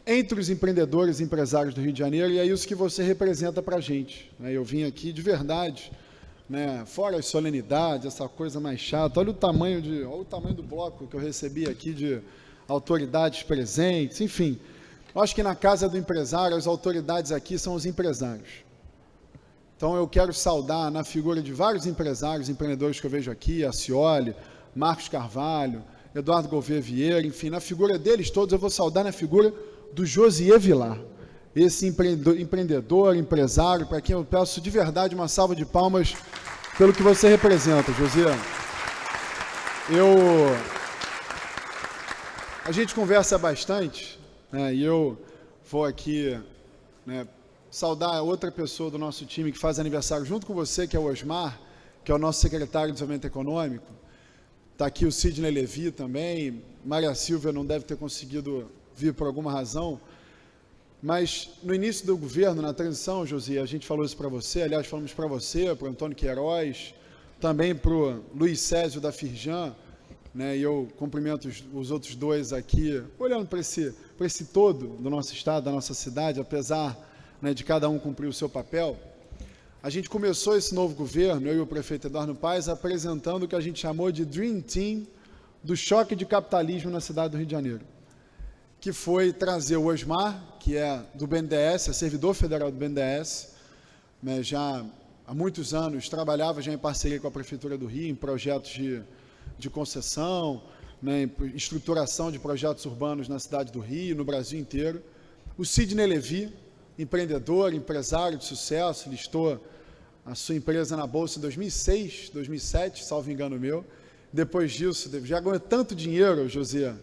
entre os empreendedores e empresários do Rio de Janeiro, e é isso que você representa para a gente. Eu vim aqui de verdade, né, fora as solenidades, essa coisa mais chata, olha o tamanho do bloco que eu recebi aqui de autoridades presentes, enfim. Eu acho que na casa do empresário, as autoridades aqui são os empresários. Então eu quero saudar na figura de vários empresários, empreendedores que eu vejo aqui, a Cioli, Marcos Carvalho, Eduardo Gouveia Vieira, enfim, na figura deles todos eu vou saudar na figura do Josier Vilar, esse empreendedor, empresário, para quem eu peço de verdade uma salva de palmas pelo que você representa, Josier. A gente conversa bastante, né, e eu vou aqui, né, saudar outra pessoa do nosso time que faz aniversário junto com você, que é o Osmar, que é o nosso secretário de Desenvolvimento Econômico. Está aqui o Sidney Levi também, Maria Silvia não deve ter conseguido vir por alguma razão, mas no início do governo, na transição, José, a gente falou isso para você, aliás, falamos para você, para o Antônio Queiroz, também para o Luiz Césio da Firjan, né, e eu cumprimento os outros dois aqui, olhando para esse todo do nosso estado, da nossa cidade, apesar, né, de cada um cumprir o seu papel. A gente começou esse novo governo, eu e o prefeito Eduardo Paes, apresentando o que a gente chamou de Dream Team do choque de capitalismo na cidade do Rio de Janeiro, que foi trazer o Osmar, que é do BNDES, é servidor federal do BNDES, né, já há muitos anos trabalhava já em parceria com a Prefeitura do Rio, em projetos de concessão, né, em estruturação de projetos urbanos na cidade do Rio, no Brasil inteiro. O Sidney Levi, empreendedor, empresário de sucesso, listou a sua empresa na Bolsa em 2006, 2007, salvo engano meu. Depois disso, já ganhou tanto dinheiro, José,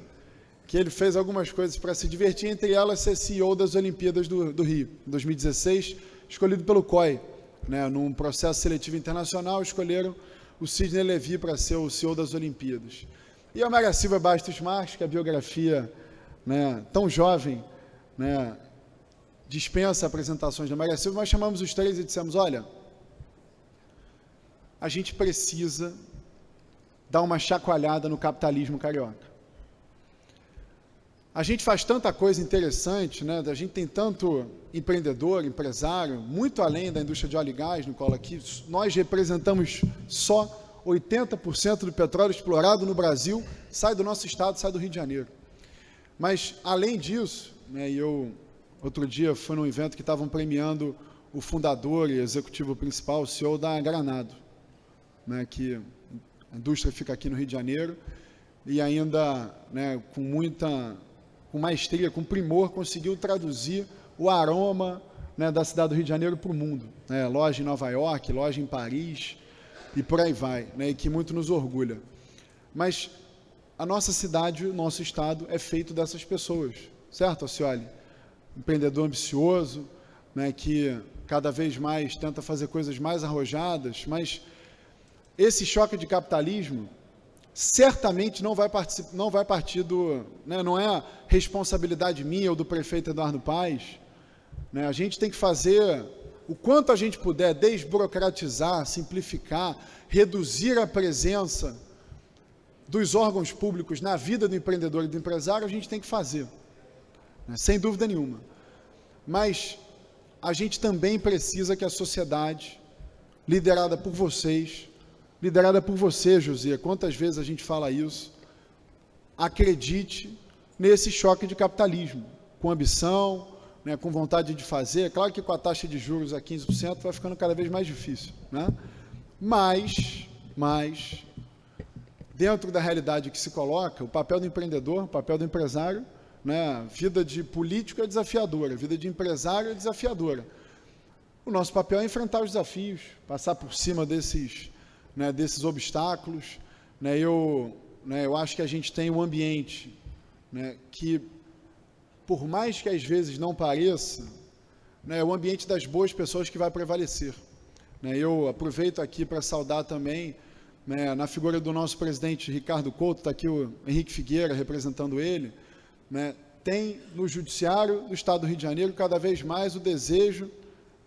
que ele fez algumas coisas para se divertir, entre elas ser CEO das Olimpíadas do Rio. Em 2016, escolhido pelo COI, né, num processo seletivo internacional, escolheram o Sidney Levi para ser o CEO das Olimpíadas. E a Maria Silvia Bastos Marques, que a biografia, né, tão jovem, né, dispensa apresentações da Maria Silvia, nós chamamos os três e dissemos, olha, a gente precisa dar uma chacoalhada no capitalismo carioca. A gente faz tanta coisa interessante, né? A gente tem tanto empreendedor, empresário, muito além da indústria de óleo e gás, Nicola, que nós representamos só 80% do petróleo explorado no Brasil, sai do nosso estado, sai do Rio de Janeiro. Mas, além disso, né, outro dia fui num evento que estavam premiando o fundador e executivo principal, o CEO da Granado, né, que a indústria fica aqui no Rio de Janeiro, e ainda, né, com maestria, com primor, conseguiu traduzir o aroma, né, da cidade do Rio de Janeiro para o mundo. Né, loja em Nova York, loja em Paris, e por aí vai, né, e que muito nos orgulha. Mas a nossa cidade, o nosso estado é feito dessas pessoas, certo, Cioli? Empreendedor ambicioso, né, que cada vez mais tenta fazer coisas mais arrojadas, mas esse choque de capitalismo certamente não vai partir do, né, não é responsabilidade minha ou do prefeito Eduardo Paes, né, a gente tem que fazer o quanto a gente puder desburocratizar, simplificar, reduzir a presença dos órgãos públicos na vida do empreendedor e do empresário, a gente tem que fazer, né, sem dúvida nenhuma. Mas a gente também precisa que a sociedade, liderada por vocês, liderada por você, José, quantas vezes a gente fala isso, acredite nesse choque de capitalismo, com ambição, né, com vontade de fazer. É claro que com a taxa de juros a 15% vai ficando cada vez mais difícil, né? Mas mas dentro da realidade que se coloca, o papel do empreendedor, o papel do empresário, né, a vida de político é desafiadora, a vida de empresário é desafiadora. O nosso papel é enfrentar os desafios, passar por cima desses obstáculos. Eu acho que a gente tem um ambiente, que, por mais que às vezes não pareça, é o ambiente das boas pessoas que vai prevalecer. Eu aproveito aqui para saudar também, na figura do nosso presidente Ricardo Couto, está aqui o Henrique Figueira representando ele, tem no Judiciário do Estado do Rio de Janeiro cada vez mais o desejo,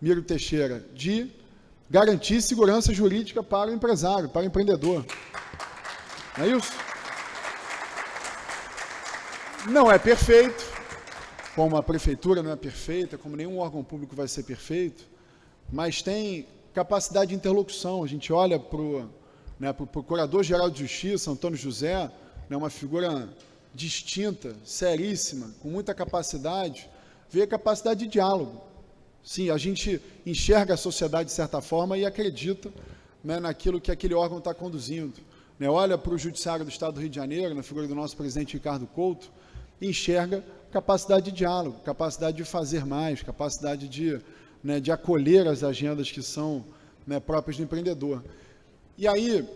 Miro Teixeira, de garantir segurança jurídica para o empresário, para o empreendedor. Não é isso? Não é perfeito, como a prefeitura não é perfeita, como nenhum órgão público vai ser perfeito, mas tem capacidade de interlocução. A gente olha para o Procurador-Geral de Justiça, Antônio José, uma figura distinta, seríssima, com muita capacidade, vê a capacidade de diálogo. Sim, a gente enxerga a sociedade de certa forma e acredita naquilo que aquele órgão está conduzindo. Olha para o Judiciário do Estado do Rio de Janeiro, na figura do nosso presidente Ricardo Couto, e enxerga capacidade de diálogo, capacidade de fazer mais, capacidade de acolher as agendas que são próprias do empreendedor. E aí,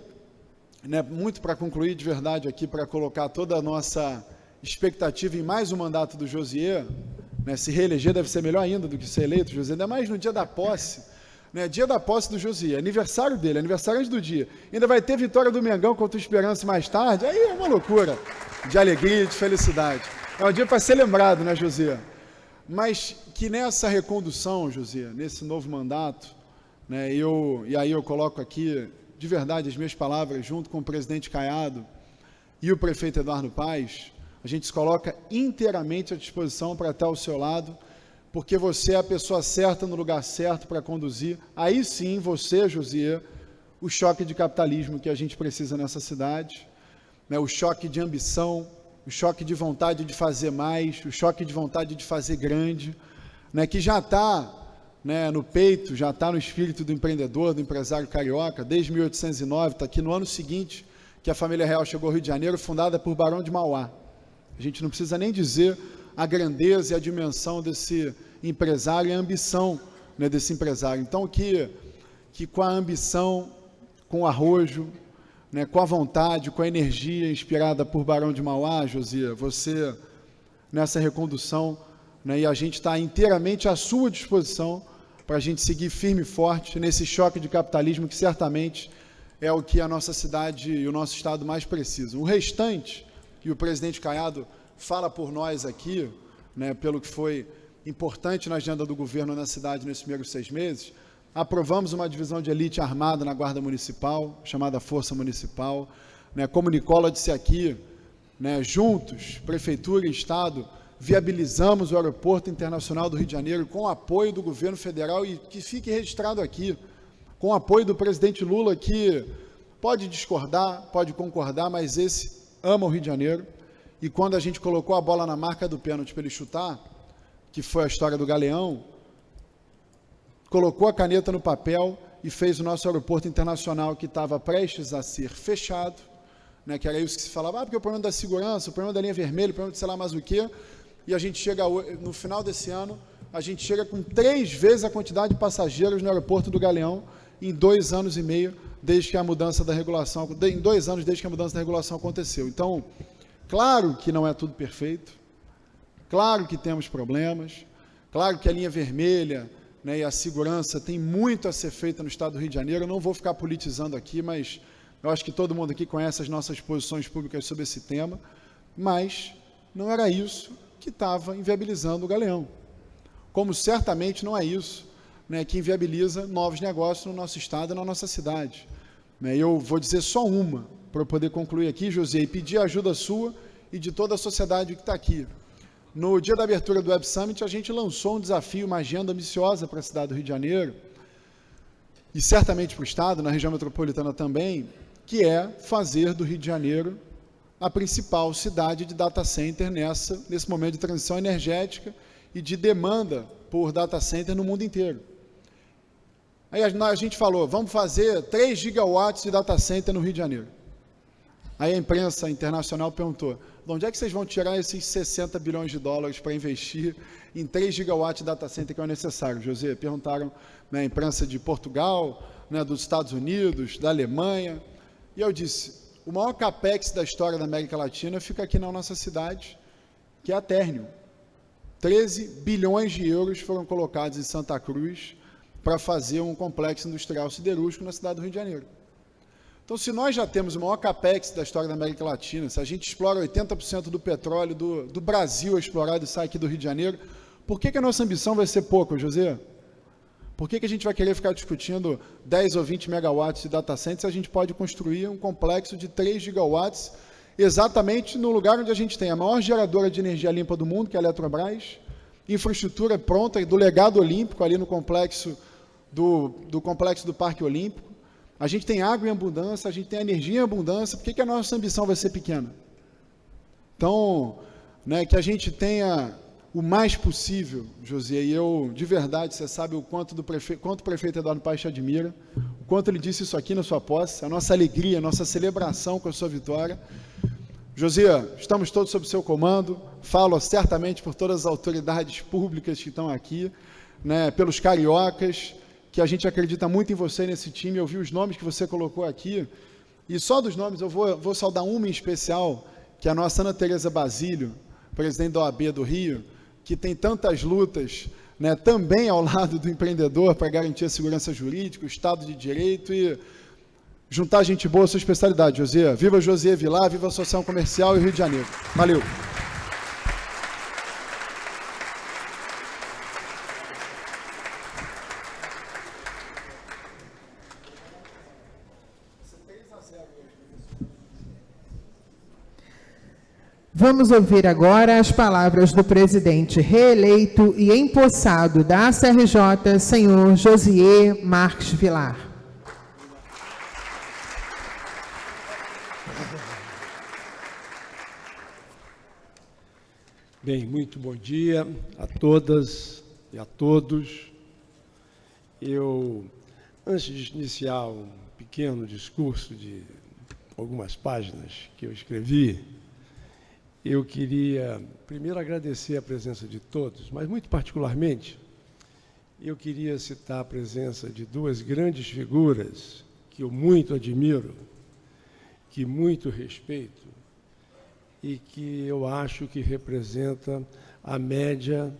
muito para concluir de verdade aqui, para colocar toda a nossa expectativa em mais um mandato do Josier, se reeleger deve ser melhor ainda do que ser eleito, Josier, ainda mais no dia da posse, dia da posse do Josier, aniversário dele, aniversário antes do dia, ainda vai ter vitória do Mengão contra o Esperança mais tarde, aí é uma loucura de alegria, de felicidade. É um dia para ser lembrado, Josier? Mas que nessa recondução, Josier, nesse novo mandato, e aí eu coloco aqui, de verdade, as minhas palavras, junto com o presidente Caiado e o prefeito Eduardo Paes, a gente se coloca inteiramente à disposição para estar ao seu lado, porque você é a pessoa certa no lugar certo para conduzir, aí sim, você, Josier, o choque de capitalismo que a gente precisa nessa cidade, o choque de ambição, o choque de vontade de fazer mais, o choque de vontade de fazer grande, que já está no peito, já está no espírito do empreendedor, do empresário carioca, desde 1809, está aqui no ano seguinte que a família real chegou ao Rio de Janeiro, fundada por Barão de Mauá. A gente não precisa nem dizer a grandeza e a dimensão desse empresário e a ambição desse empresário. Então, que com a ambição, com o arrojo, com a vontade, com a energia inspirada por Barão de Mauá, Josias, você, nessa recondução, e a gente está inteiramente à sua disposição para a gente seguir firme e forte nesse choque de capitalismo que certamente é o que a nossa cidade e o nosso estado mais precisam. O restante, e o presidente Caiado fala por nós aqui, pelo que foi importante na agenda do governo na cidade nesses primeiros 6 meses, aprovamos uma divisão de elite armada na Guarda Municipal, chamada Força Municipal, como Nicola disse aqui, juntos, Prefeitura e Estado, viabilizamos o Aeroporto Internacional do Rio de Janeiro com o apoio do governo federal e que fique registrado aqui, com o apoio do presidente Lula, que pode discordar, pode concordar, mas esse ama o Rio de Janeiro, e quando a gente colocou a bola na marca do pênalti para ele chutar, que foi a história do Galeão, colocou a caneta no papel e fez o nosso aeroporto internacional, que estava prestes a ser fechado, que era isso que se falava, porque o problema da segurança, o problema da linha vermelha, o problema de sei lá mais o quê, e a gente chega, no final desse ano, a gente chega com 3 vezes a quantidade de passageiros no aeroporto do Galeão, em 2 anos e meio, desde que a mudança da regulação, em 2 anos desde que a mudança da regulação aconteceu. Então, claro que não é tudo perfeito, claro que temos problemas, claro que a linha vermelha, e a segurança tem muito a ser feita no estado do Rio de Janeiro. Eu não vou ficar politizando aqui, mas eu acho que todo mundo aqui conhece as nossas posições públicas sobre esse tema, mas não era isso que estava inviabilizando o Galeão, como certamente não é isso que inviabiliza novos negócios no nosso estado e na nossa cidade. Eu vou dizer só uma, para eu poder concluir aqui, José, e pedir a ajuda sua e de toda a sociedade que está aqui. No dia da abertura do Web Summit, a gente lançou um desafio, uma agenda ambiciosa para a cidade do Rio de Janeiro, e certamente para o estado, na região metropolitana também, que é fazer do Rio de Janeiro a principal cidade de data center nesse momento de transição energética e de demanda por data center no mundo inteiro. Aí a gente falou, vamos fazer 3 gigawatts de data center no Rio de Janeiro. Aí a imprensa internacional perguntou, de onde é que vocês vão tirar esses 60 bilhões de dólares para investir em 3 gigawatts de data center que é necessário, José? Perguntaram na imprensa de Portugal, né, dos Estados Unidos, da Alemanha. E eu disse, o maior capex da história da América Latina fica aqui na nossa cidade, que é a Térnio. 13 bilhões de euros foram colocados em Santa Cruz para fazer um complexo industrial siderúrgico na cidade do Rio de Janeiro. Então, se nós já temos o maior capex da história da América Latina, se a gente explora 80% do petróleo do Brasil explorado e sai aqui do Rio de Janeiro, por que a nossa ambição vai ser pouco, José? Por que a gente vai querer ficar discutindo 10 ou 20 megawatts de data center se a gente pode construir um complexo de 3 gigawatts exatamente no lugar onde a gente tem a maior geradora de energia limpa do mundo, que é a Eletrobras, infraestrutura pronta do legado olímpico ali no complexo do complexo do Parque Olímpico. A gente tem água em abundância, a gente tem energia em abundância. Por que a nossa ambição vai ser pequena? Então, né, que a gente tenha o mais possível, José, e eu, de verdade, você sabe o quanto o prefeito Eduardo Paes te admira, o quanto ele disse isso aqui na sua posse, a nossa alegria, a nossa celebração com a sua vitória. José, estamos todos sob seu comando, falo certamente por todas as autoridades públicas que estão aqui, né, pelos cariocas, que a gente acredita muito em você nesse time. Eu vi os nomes que você colocou aqui, e só dos nomes eu vou saudar uma em especial, que é a nossa Ana Tereza Basílio, presidente da OAB do Rio, que tem tantas lutas, né, também ao lado do empreendedor para garantir a segurança jurídica, o Estado de Direito e juntar gente boa à sua especialidade, José. Viva José Vilar, viva a Associação Comercial e Rio de Janeiro. Valeu. Vamos ouvir agora as palavras do presidente reeleito e empossado da ACRJ, senhor Josier Marques Vilar. Bem, muito bom dia a todas e a todos. Eu, antes de iniciar um pequeno discurso de algumas páginas que eu escrevi, eu queria primeiro agradecer a presença de todos, mas muito particularmente, eu queria citar a presença de 2 grandes figuras que eu muito admiro, que muito respeito e que eu acho que representa a média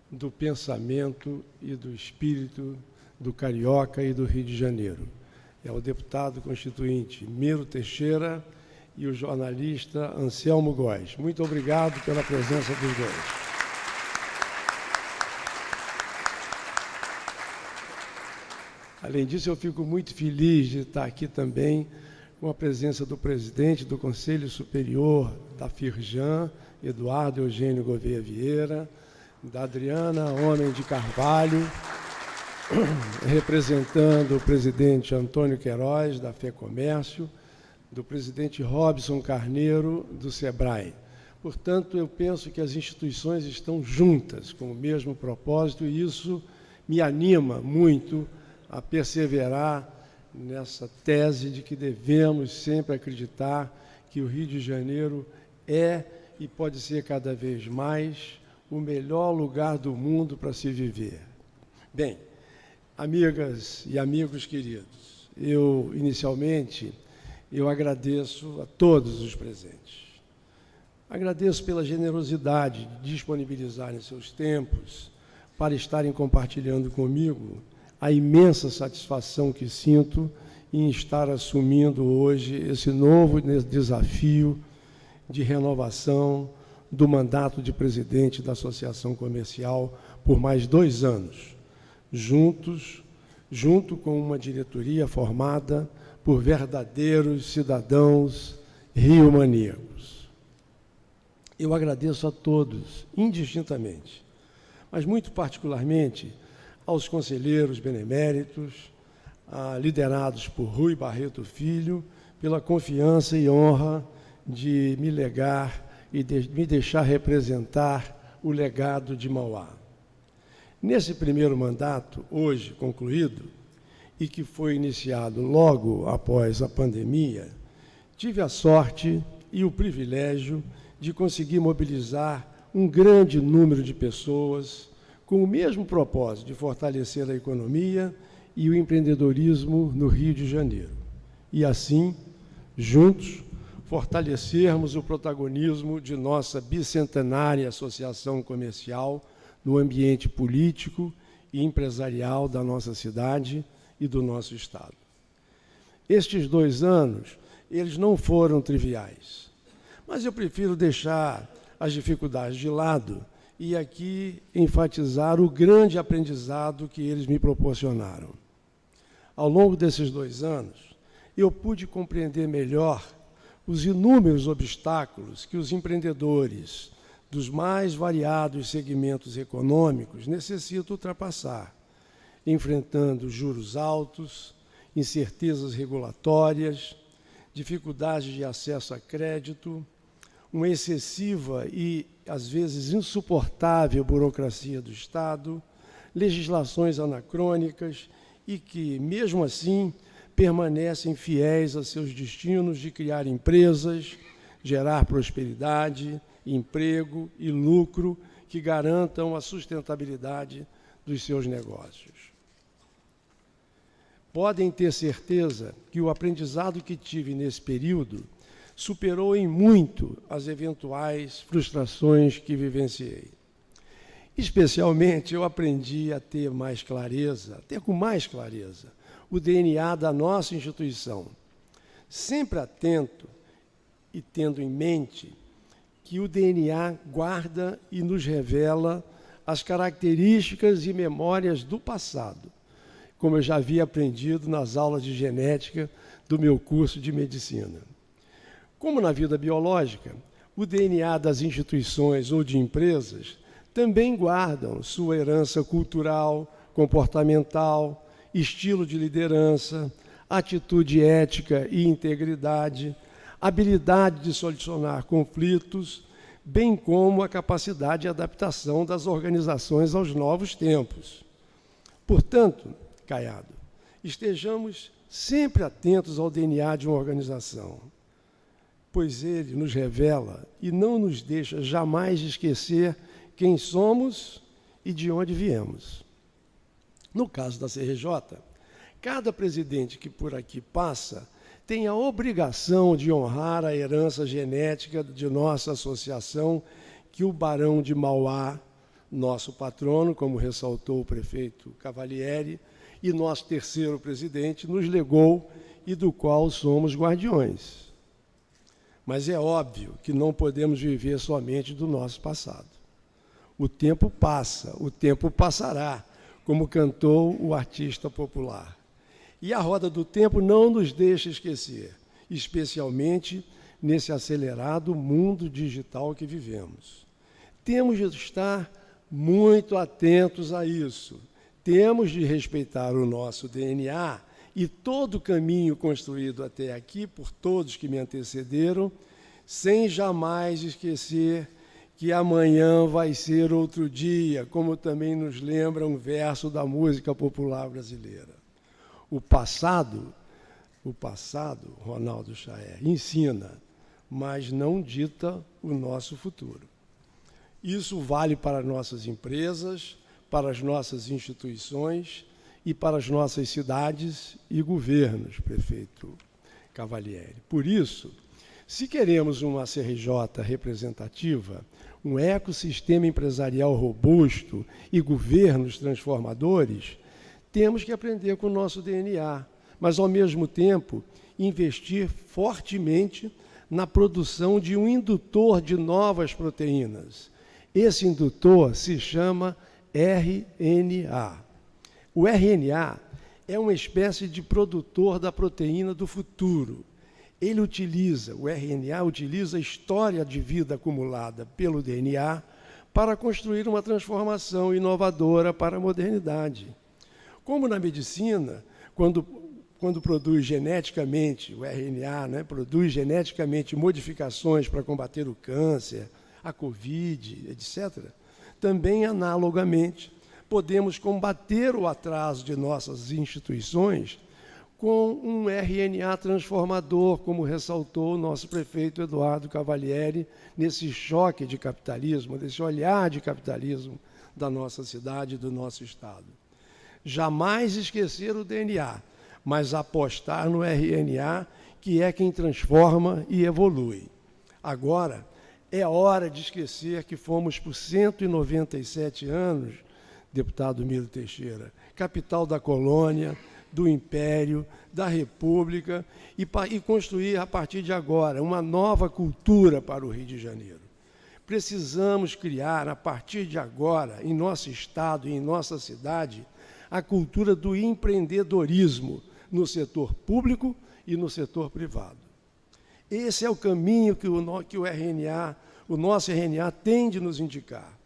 do pensamento e do espírito do carioca e do Rio de Janeiro. É o deputado constituinte Miro Teixeira e o jornalista Anselmo Góes. Muito obrigado pela presença dos dois. Além disso, eu fico muito feliz de estar aqui também com a presença do presidente do Conselho Superior da Firjan, Eduardo Eugênio Gouveia Vieira, da Adriana Homem de Carvalho, representando o presidente Antônio Queiroz, da FEComércio, do presidente Robson Carneiro, do SEBRAE. Portanto, eu penso que as instituições estão juntas, com o mesmo propósito, e isso me anima muito a perseverar nessa tese de que devemos sempre acreditar que o Rio de Janeiro é e pode ser cada vez mais o melhor lugar do mundo para se viver. Bem, amigas e amigos queridos, inicialmente, eu agradeço a todos os presentes. Agradeço pela generosidade de disponibilizarem seus tempos para estarem compartilhando comigo a imensa satisfação que sinto em estar assumindo hoje esse novo desafio de renovação do mandato de presidente da Associação Comercial por mais 2 anos, junto com uma diretoria formada por verdadeiros cidadãos rio-maníacos. Eu agradeço a todos, indistintamente, mas muito particularmente aos conselheiros beneméritos, liderados por Rui Barreto Filho, pela confiança e honra de me legar e de me deixar representar o legado de Mauá. Nesse primeiro mandato, hoje concluído, e que foi iniciado logo após a pandemia, tive a sorte e o privilégio de conseguir mobilizar um grande número de pessoas com o mesmo propósito de fortalecer a economia e o empreendedorismo no Rio de Janeiro. E assim, juntos, fortalecermos o protagonismo de nossa bicentenária associação comercial no ambiente político e empresarial da nossa cidade e do nosso Estado. Estes 2 anos, eles não foram triviais, mas eu prefiro deixar as dificuldades de lado e aqui enfatizar o grande aprendizado que eles me proporcionaram. Ao longo desses 2 anos, eu pude compreender melhor os inúmeros obstáculos que os empreendedores dos mais variados segmentos econômicos necessitam ultrapassar, enfrentando juros altos, incertezas regulatórias, dificuldades de acesso a crédito, uma excessiva e, às vezes, insuportável burocracia do Estado, legislações anacrônicas e que, mesmo assim, permanecem fiéis a seus destinos de criar empresas, gerar prosperidade, emprego e lucro que garantam a sustentabilidade dos seus negócios. Podem ter certeza que o aprendizado que tive nesse período superou em muito as eventuais frustrações que vivenciei. Especialmente, eu aprendi a ter mais clareza, com mais clareza, o DNA da nossa instituição, sempre atento e tendo em mente que o DNA guarda e nos revela as características e memórias do passado, como eu já havia aprendido nas aulas de genética do meu curso de medicina. Como na vida biológica, o DNA das instituições ou de empresas também guardam sua herança cultural, comportamental, estilo de liderança, atitude ética e integridade, habilidade de solucionar conflitos, bem como a capacidade de adaptação das organizações aos novos tempos. Portanto, Caiado, estejamos sempre atentos ao DNA de uma organização, pois ele nos revela e não nos deixa jamais esquecer quem somos e de onde viemos. No caso da CRJ, cada presidente que por aqui passa tem a obrigação de honrar a herança genética de nossa associação que o Barão de Mauá, nosso patrono, como ressaltou o prefeito Cavalieri, e nosso terceiro presidente nos legou e do qual somos guardiões. Mas é óbvio que não podemos viver somente do nosso passado. O tempo passa, o tempo passará, como cantou o artista popular. E a roda do tempo não nos deixa esquecer, especialmente nesse acelerado mundo digital que vivemos. Temos de estar muito atentos a isso. Temos de respeitar o nosso DNA e todo o caminho construído até aqui por todos que me antecederam, sem jamais esquecer que amanhã vai ser outro dia, como também nos lembra um verso da música popular brasileira. O passado, Ronaldo Chaé, ensina, mas não dita o nosso futuro. Isso vale para nossas empresas, para as nossas instituições e para as nossas cidades e governos, prefeito Cavalieri. Por isso, se queremos uma CRJ representativa, um ecossistema empresarial robusto e governos transformadores, temos que aprender com o nosso DNA, mas, ao mesmo tempo, investir fortemente na produção de um indutor de novas proteínas. Esse indutor se chama RNA. O RNA é uma espécie de produtor da proteína do futuro. O RNA utiliza a história de vida acumulada pelo DNA para construir uma transformação inovadora para a modernidade. Como na medicina, quando produz geneticamente, o RNA, produz geneticamente modificações para combater o câncer, a Covid, etc., também, analogamente, podemos combater o atraso de nossas instituições com um RNA transformador, como ressaltou o nosso prefeito Eduardo Cavalieri, nesse choque de capitalismo, nesse olhar de capitalismo da nossa cidade e do nosso Estado. Jamais esquecer o DNA, mas apostar no RNA, que é quem transforma e evolui. Agora, é hora de esquecer que fomos por 197 anos, deputado Miro Teixeira, capital da colônia, do Império, da República, e construir, a partir de agora, uma nova cultura para o Rio de Janeiro. Precisamos criar, a partir de agora, em nosso Estado e em nossa cidade, a cultura do empreendedorismo no setor público e no setor privado. Esse é o caminho que o nosso RNA tem de nos indicar.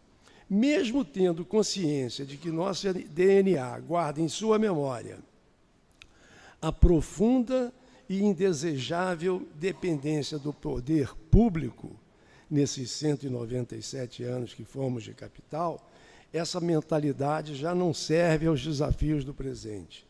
Mesmo tendo consciência de que nosso DNA guarda em sua memória a profunda e indesejável dependência do poder público, nesses 197 anos que fomos de capital, essa mentalidade já não serve aos desafios do presente.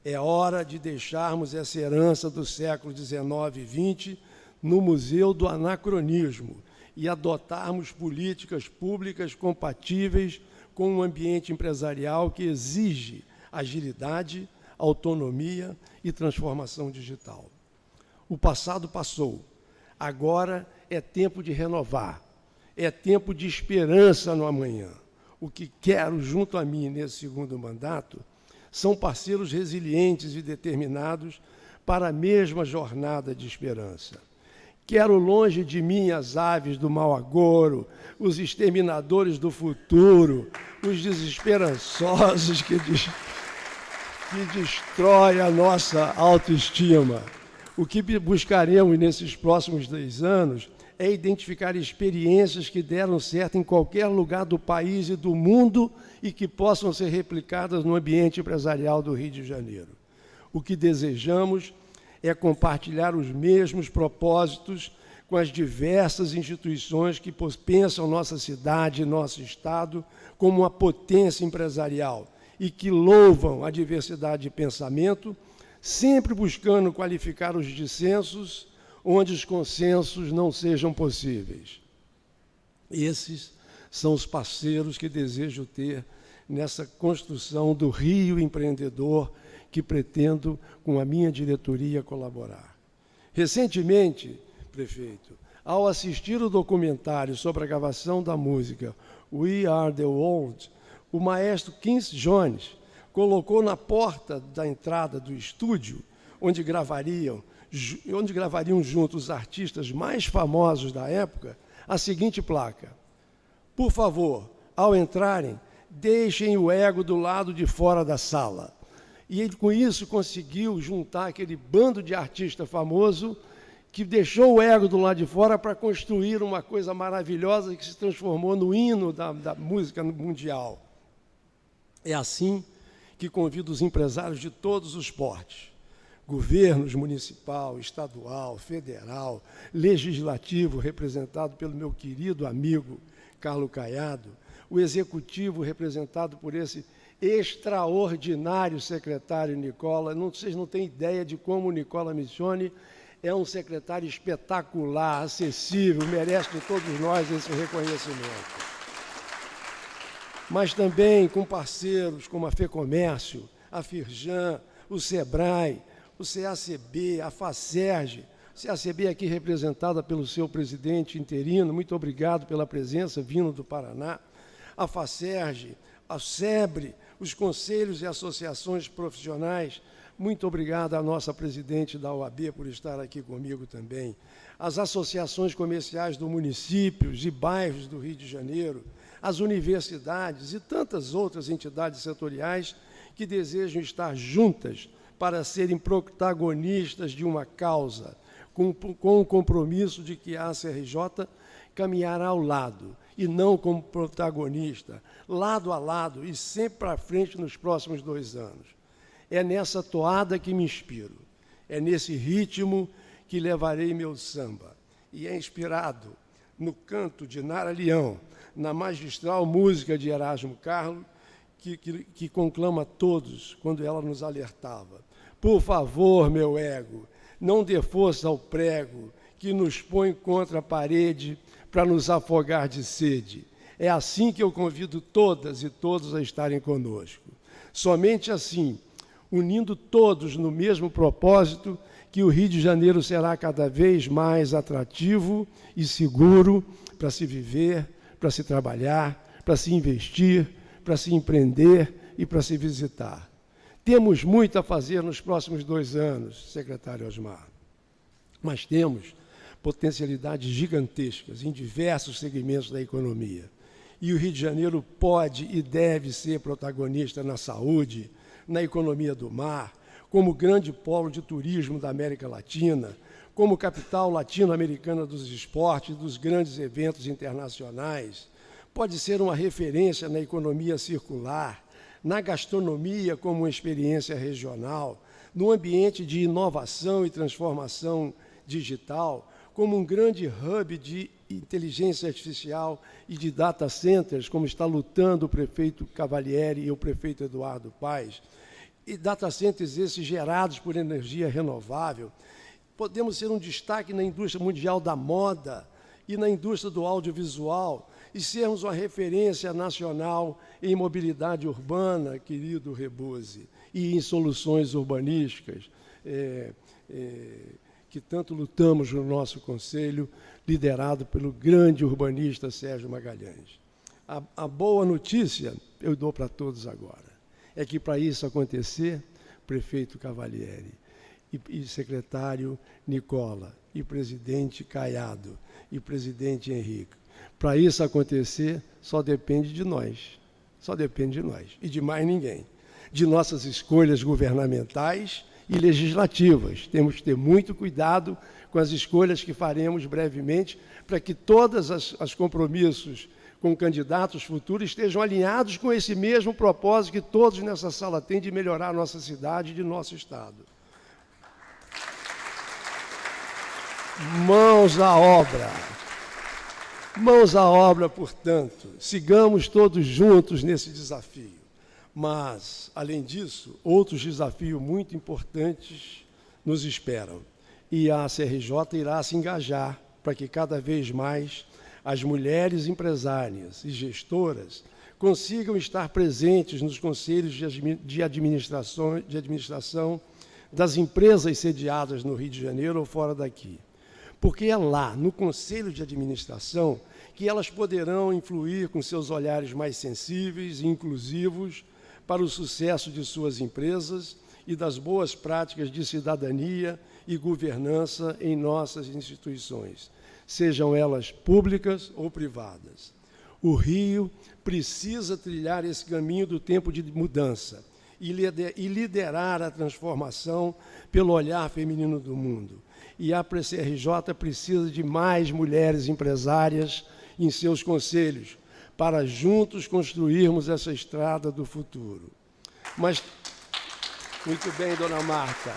É hora de deixarmos essa herança do século XIX e XX no Museu do Anacronismo e adotarmos políticas públicas compatíveis com um ambiente empresarial que exige agilidade, autonomia e transformação digital. O passado passou. Agora é tempo de renovar. É tempo de esperança no amanhã. O que quero, junto a mim, nesse segundo mandato, são parceiros resilientes e determinados para a mesma jornada de esperança. Quero longe de mim as aves do mau agouro, os exterminadores do futuro, os desesperançosos que destrói a nossa autoestima. O que buscaremos nesses próximos 10 anos é identificar experiências que deram certo em qualquer lugar do país e do mundo e que possam ser replicadas no ambiente empresarial do Rio de Janeiro. O que desejamos é compartilhar os mesmos propósitos com as diversas instituições que pensam nossa cidade e nosso Estado como uma potência empresarial e que louvam a diversidade de pensamento, sempre buscando qualificar os dissensos onde os consensos não sejam possíveis. Esses são os parceiros que desejo ter nessa construção do Rio empreendedor que pretendo, com a minha diretoria, colaborar. Recentemente, prefeito, ao assistir o documentário sobre a gravação da música We Are the World, o maestro Quincy Jones colocou na porta da entrada do estúdio, onde gravariam juntos os artistas mais famosos da época, a seguinte placa: por favor, ao entrarem, deixem o ego do lado de fora da sala. E ele, com isso, conseguiu juntar aquele bando de artista famoso que deixou o ego do lado de fora para construir uma coisa maravilhosa que se transformou no hino da música mundial. É assim que convido os empresários de todos os portes, governos municipal, estadual, federal, legislativo, representado pelo meu querido amigo Carlos Caiado, o executivo representado por esse extraordinário secretário Nicola. Vocês não têm ideia de como o Nicola Missioni é um secretário espetacular, acessível, merece de todos nós esse reconhecimento. Mas também com parceiros como a FEComércio, a Firjan, o SEBRAE, o CACB, a FACERJ, CACB aqui representada pelo seu presidente interino, muito obrigado pela presença, vindo do Paraná, a FACERJ, a SEBRE, os conselhos e associações profissionais, muito obrigado à nossa presidente da OAB por estar aqui comigo também, as associações comerciais do municípios e bairros do Rio de Janeiro, as universidades e tantas outras entidades setoriais que desejam estar juntas para serem protagonistas de uma causa, com o compromisso de que a CRJ caminhará ao lado, e não como protagonista, lado a lado e sempre para frente nos próximos 2 anos. É nessa toada que me inspiro, é nesse ritmo que levarei meu samba, e é inspirado no canto de Nara Leão, na magistral música de Erasmo Carlos, que conclama a todos quando ela nos alertava. Por favor, meu ego, não dê força ao prego que nos põe contra a parede para nos afogar de sede. É assim que eu convido todas e todos a estarem conosco. Somente assim, unindo todos no mesmo propósito, que o Rio de Janeiro será cada vez mais atrativo e seguro para se viver, para se trabalhar, para se investir, para se empreender e para se visitar. Temos muito a fazer nos próximos 2 anos, secretário Osmar, mas temos potencialidades gigantescas em diversos segmentos da economia. E o Rio de Janeiro pode e deve ser protagonista na saúde, na economia do mar, como grande polo de turismo da América Latina, como capital latino-americana dos esportes, dos grandes eventos internacionais. Pode ser uma referência na economia circular, na gastronomia como uma experiência regional, no ambiente de inovação e transformação digital, como um grande hub de inteligência artificial e de data centers, como está lutando o prefeito Cavalieri e o prefeito Eduardo Paes, e data centers esses gerados por energia renovável. Podemos ser um destaque na indústria mundial da moda e na indústria do audiovisual e sermos uma referência nacional em mobilidade urbana, querido Rebouze, e em soluções urbanísticas, que tanto lutamos no nosso Conselho, liderado pelo grande urbanista Sérgio Magalhães. A boa notícia eu dou para todos agora, é que para isso acontecer, prefeito Cavalieri e secretário Nicola, e presidente Caiado, e presidente Henrique, para isso acontecer, só depende de nós, e de mais ninguém, de nossas escolhas governamentais e legislativas. Temos que ter muito cuidado com as escolhas que faremos brevemente, para que todos os compromissos com candidatos futuros estejam alinhados com esse mesmo propósito que todos nessa sala têm de melhorar a nossa cidade e de nosso Estado. Mãos à obra. Mãos à obra, portanto. Sigamos todos juntos nesse desafio. Mas, além disso, outros desafios muito importantes nos esperam. E a CRJ irá se engajar para que cada vez mais as mulheres empresárias e gestoras consigam estar presentes nos conselhos de administração das empresas sediadas no Rio de Janeiro ou fora daqui. Porque é lá, no conselho de administração, que elas poderão influir com seus olhares mais sensíveis e inclusivos para o sucesso de suas empresas e das boas práticas de cidadania e governança em nossas instituições, sejam elas públicas ou privadas. O Rio precisa trilhar esse caminho do tempo de mudança e liderar a transformação pelo olhar feminino do mundo. E a CRJ precisa de mais mulheres empresárias em seus conselhos, para juntos construirmos essa estrada do futuro. Mas, muito bem, dona Marta.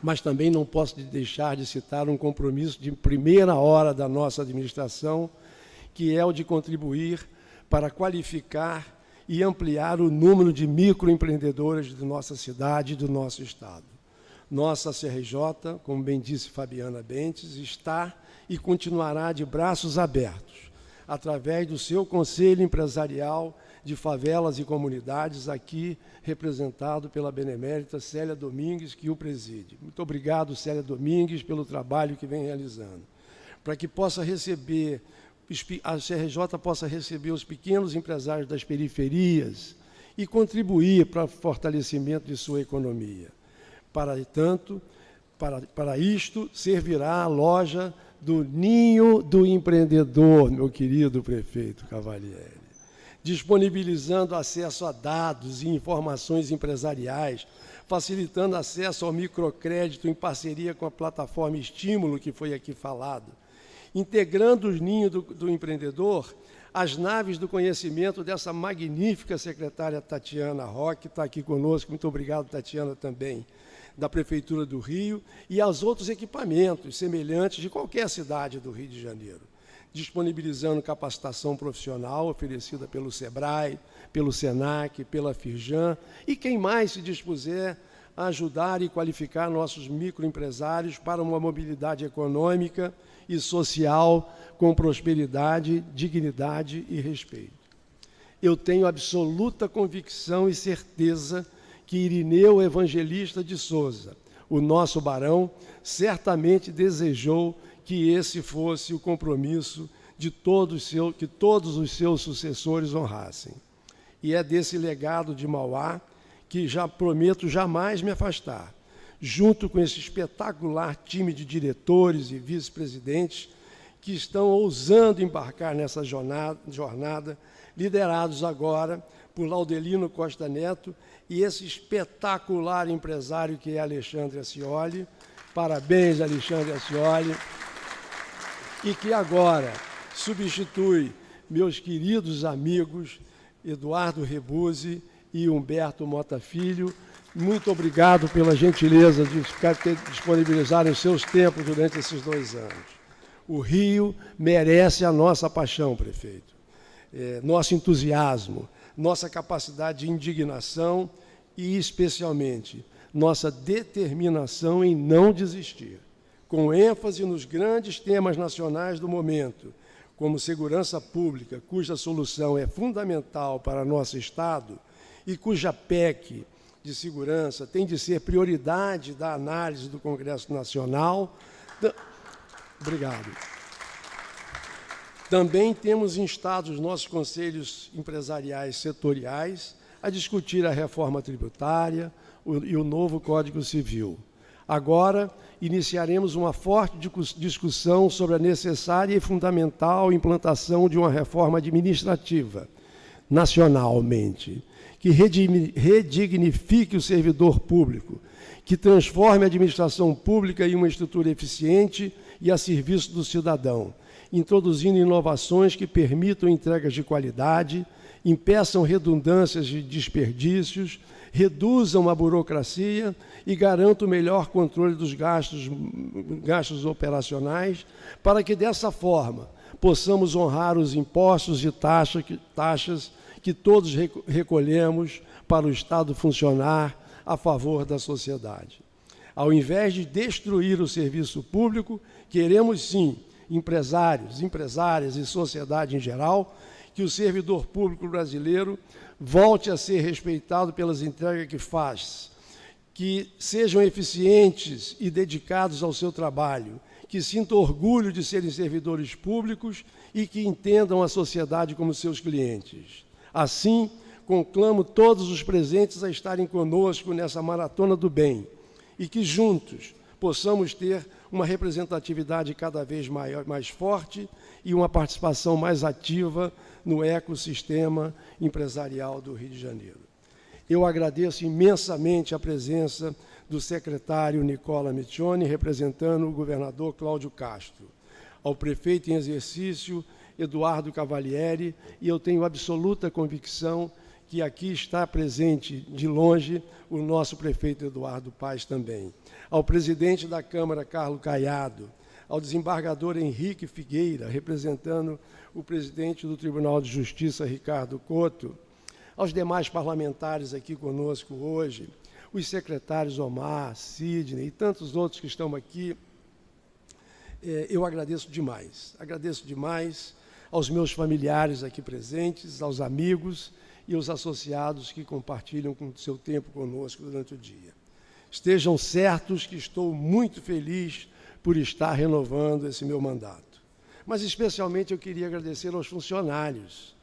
Mas também não posso deixar de citar um compromisso de primeira hora da nossa administração, que é o de contribuir para qualificar e ampliar o número de microempreendedores de nossa cidade e do nosso Estado. Nossa CRJ, como bem disse Fabiana Bentes, está e continuará de braços abertos, através do seu Conselho Empresarial de Favelas e Comunidades, aqui representado pela benemérita Célia Domingues, que o preside. Muito obrigado, Célia Domingues, pelo trabalho que vem realizando. Para que possa receber, a CRJ possa receber os pequenos empresários das periferias e contribuir para o fortalecimento de sua economia. Para isto, servirá a loja do Ninho do Empreendedor, meu querido prefeito Cavalieri, disponibilizando acesso a dados e informações empresariais, facilitando acesso ao microcrédito em parceria com a plataforma Estímulo, que foi aqui falado, integrando os Ninhos do Empreendedor às naves do conhecimento dessa magnífica secretária Tatiana Roque, que está aqui conosco. Muito obrigado, Tatiana, também, da Prefeitura do Rio, e aos outros equipamentos semelhantes de qualquer cidade do Rio de Janeiro. disponibilizando capacitação profissional oferecida pelo SEBRAE, pelo SENAC, pela Firjan, e quem mais se dispuser a ajudar e qualificar nossos microempresários para uma mobilidade econômica e social com prosperidade, dignidade e respeito. Eu tenho absoluta convicção e certeza que Irineu Evangelista de Souza, o nosso barão, certamente desejou que esse fosse o compromisso de que todos os seus sucessores honrassem. E é desse legado de Mauá que já prometo jamais me afastar, junto com esse espetacular time de diretores e vice-presidentes que estão ousando embarcar nessa jornada, liderados agora por Laudelino Costa Neto e esse espetacular empresário que é Alexandre Ascioli. Parabéns, Alexandre Ascioli. E que agora substitui meus queridos amigos Eduardo Rebuzzi e Humberto Mota Filho. Muito obrigado pela gentileza de disponibilizarem os seus tempos durante esses 2 anos. O Rio merece a nossa paixão, prefeito, nosso entusiasmo, nossa capacidade de indignação e, especialmente, nossa determinação em não desistir, com ênfase nos grandes temas nacionais do momento, como segurança pública, cuja solução é fundamental para nosso Estado e cuja PEC de segurança tem de ser prioridade da análise do Congresso Nacional. Obrigado. Também temos instado os nossos conselhos empresariais setoriais a discutir a reforma tributária e o novo Código Civil. Agora, iniciaremos uma forte discussão sobre a necessária e fundamental implantação de uma reforma administrativa, nacionalmente, que redignifique o servidor público, que transforme a administração pública em uma estrutura eficiente e a serviço do cidadão, introduzindo inovações que permitam entregas de qualidade, impeçam redundâncias de desperdícios, reduzam a burocracia e garantam o melhor controle dos gastos operacionais, para que, dessa forma, possamos honrar os impostos e taxas que todos recolhemos para o Estado funcionar a favor da sociedade. Ao invés de destruir o serviço público, queremos sim, empresários, empresárias e sociedade em geral, que o servidor público brasileiro volte a ser respeitado pelas entregas que faz, que sejam eficientes e dedicados ao seu trabalho, que sintam orgulho de serem servidores públicos e que entendam a sociedade como seus clientes. Assim, conclamo todos os presentes a estarem conosco nessa maratona do bem e que juntos possamos ter uma representatividade cada vez mais forte e uma participação mais ativa no ecossistema empresarial do Rio de Janeiro. Eu agradeço imensamente a presença do secretário Nicola Miccioni, representando o governador Cláudio Castro, ao prefeito em exercício Eduardo Cavalieri, e eu tenho absoluta convicção que aqui está presente, de longe, o nosso prefeito Eduardo Paes também. Ao presidente da Câmara, Carlos Caiado, ao desembargador Henrique Figueira, representando o presidente do Tribunal de Justiça, Ricardo Couto, aos demais parlamentares aqui conosco hoje, os secretários Omar, Sidney e tantos outros que estão aqui, eu agradeço demais aos meus familiares aqui presentes, aos amigos e aos associados que compartilham com o seu tempo conosco durante o dia. Estejam certos que estou muito feliz por estar renovando esse meu mandato. Mas, especialmente, eu queria agradecer aos funcionários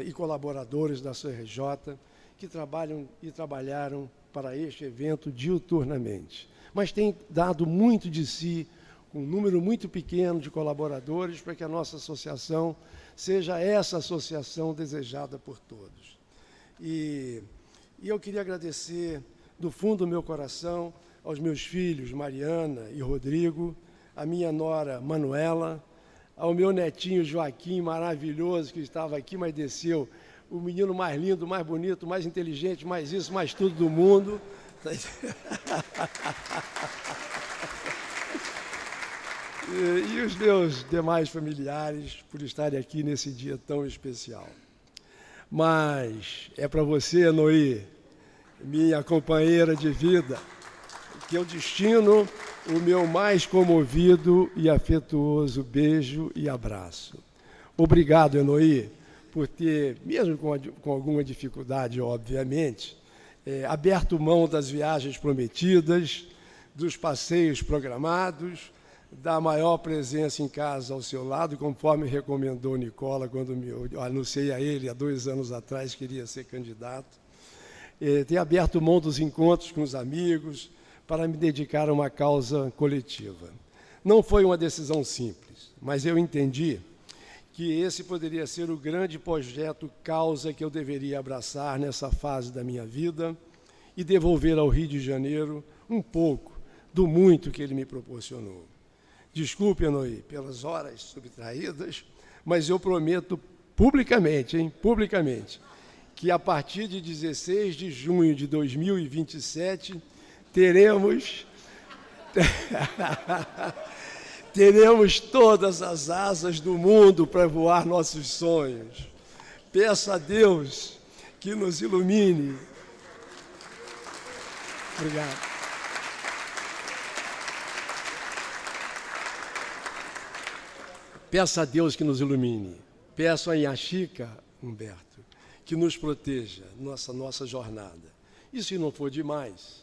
e colaboradores da CRJ que trabalham e trabalharam para este evento diuturnamente, mas têm dado muito de si, com um número muito pequeno de colaboradores, para que a nossa associação seja essa associação desejada por todos. E eu queria agradecer, do fundo do meu coração, aos meus filhos, Mariana e Rodrigo, à minha nora, Manuela, ao meu netinho Joaquim, maravilhoso, que estava aqui, mas desceu, o menino mais lindo, mais bonito, mais inteligente, mais isso, mais tudo do mundo. e os meus demais familiares por estarem aqui nesse dia tão especial. Mas é para você, Noí, minha companheira de vida, que eu destino o meu mais comovido e afetuoso beijo e abraço. Obrigado, Enoí, por ter, mesmo com alguma dificuldade, obviamente, aberto mão das viagens prometidas, dos passeios programados, da maior presença em casa ao seu lado, conforme recomendou Nicola, quando eu anunciei a ele, há 2 anos atrás, que queria ser candidato. Ter aberto mão dos encontros com os amigos para me dedicar a uma causa coletiva. Não foi uma decisão simples, mas eu entendi que esse poderia ser o grande projeto causa que eu deveria abraçar nessa fase da minha vida e devolver ao Rio de Janeiro um pouco do muito que ele me proporcionou. Desculpe, Enoí, pelas horas subtraídas, mas eu prometo publicamente, publicamente, que a partir de 16 de junho de 2027 teremos todas as asas do mundo para voar nossos sonhos. Peço a Deus que nos ilumine. Obrigado. Peço a Deus que nos ilumine. Peço a Inhaxica, Humberto, que nos proteja nossa jornada. E se não for demais,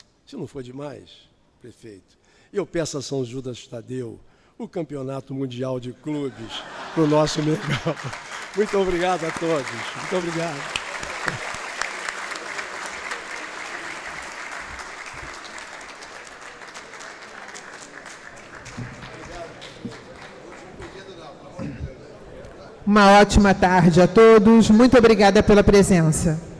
prefeito, eu peço a São Judas Tadeu o Campeonato Mundial de Clubes para o nosso Mengão. Muito obrigado a todos. Muito obrigado. Uma ótima tarde a todos. Muito obrigada pela presença.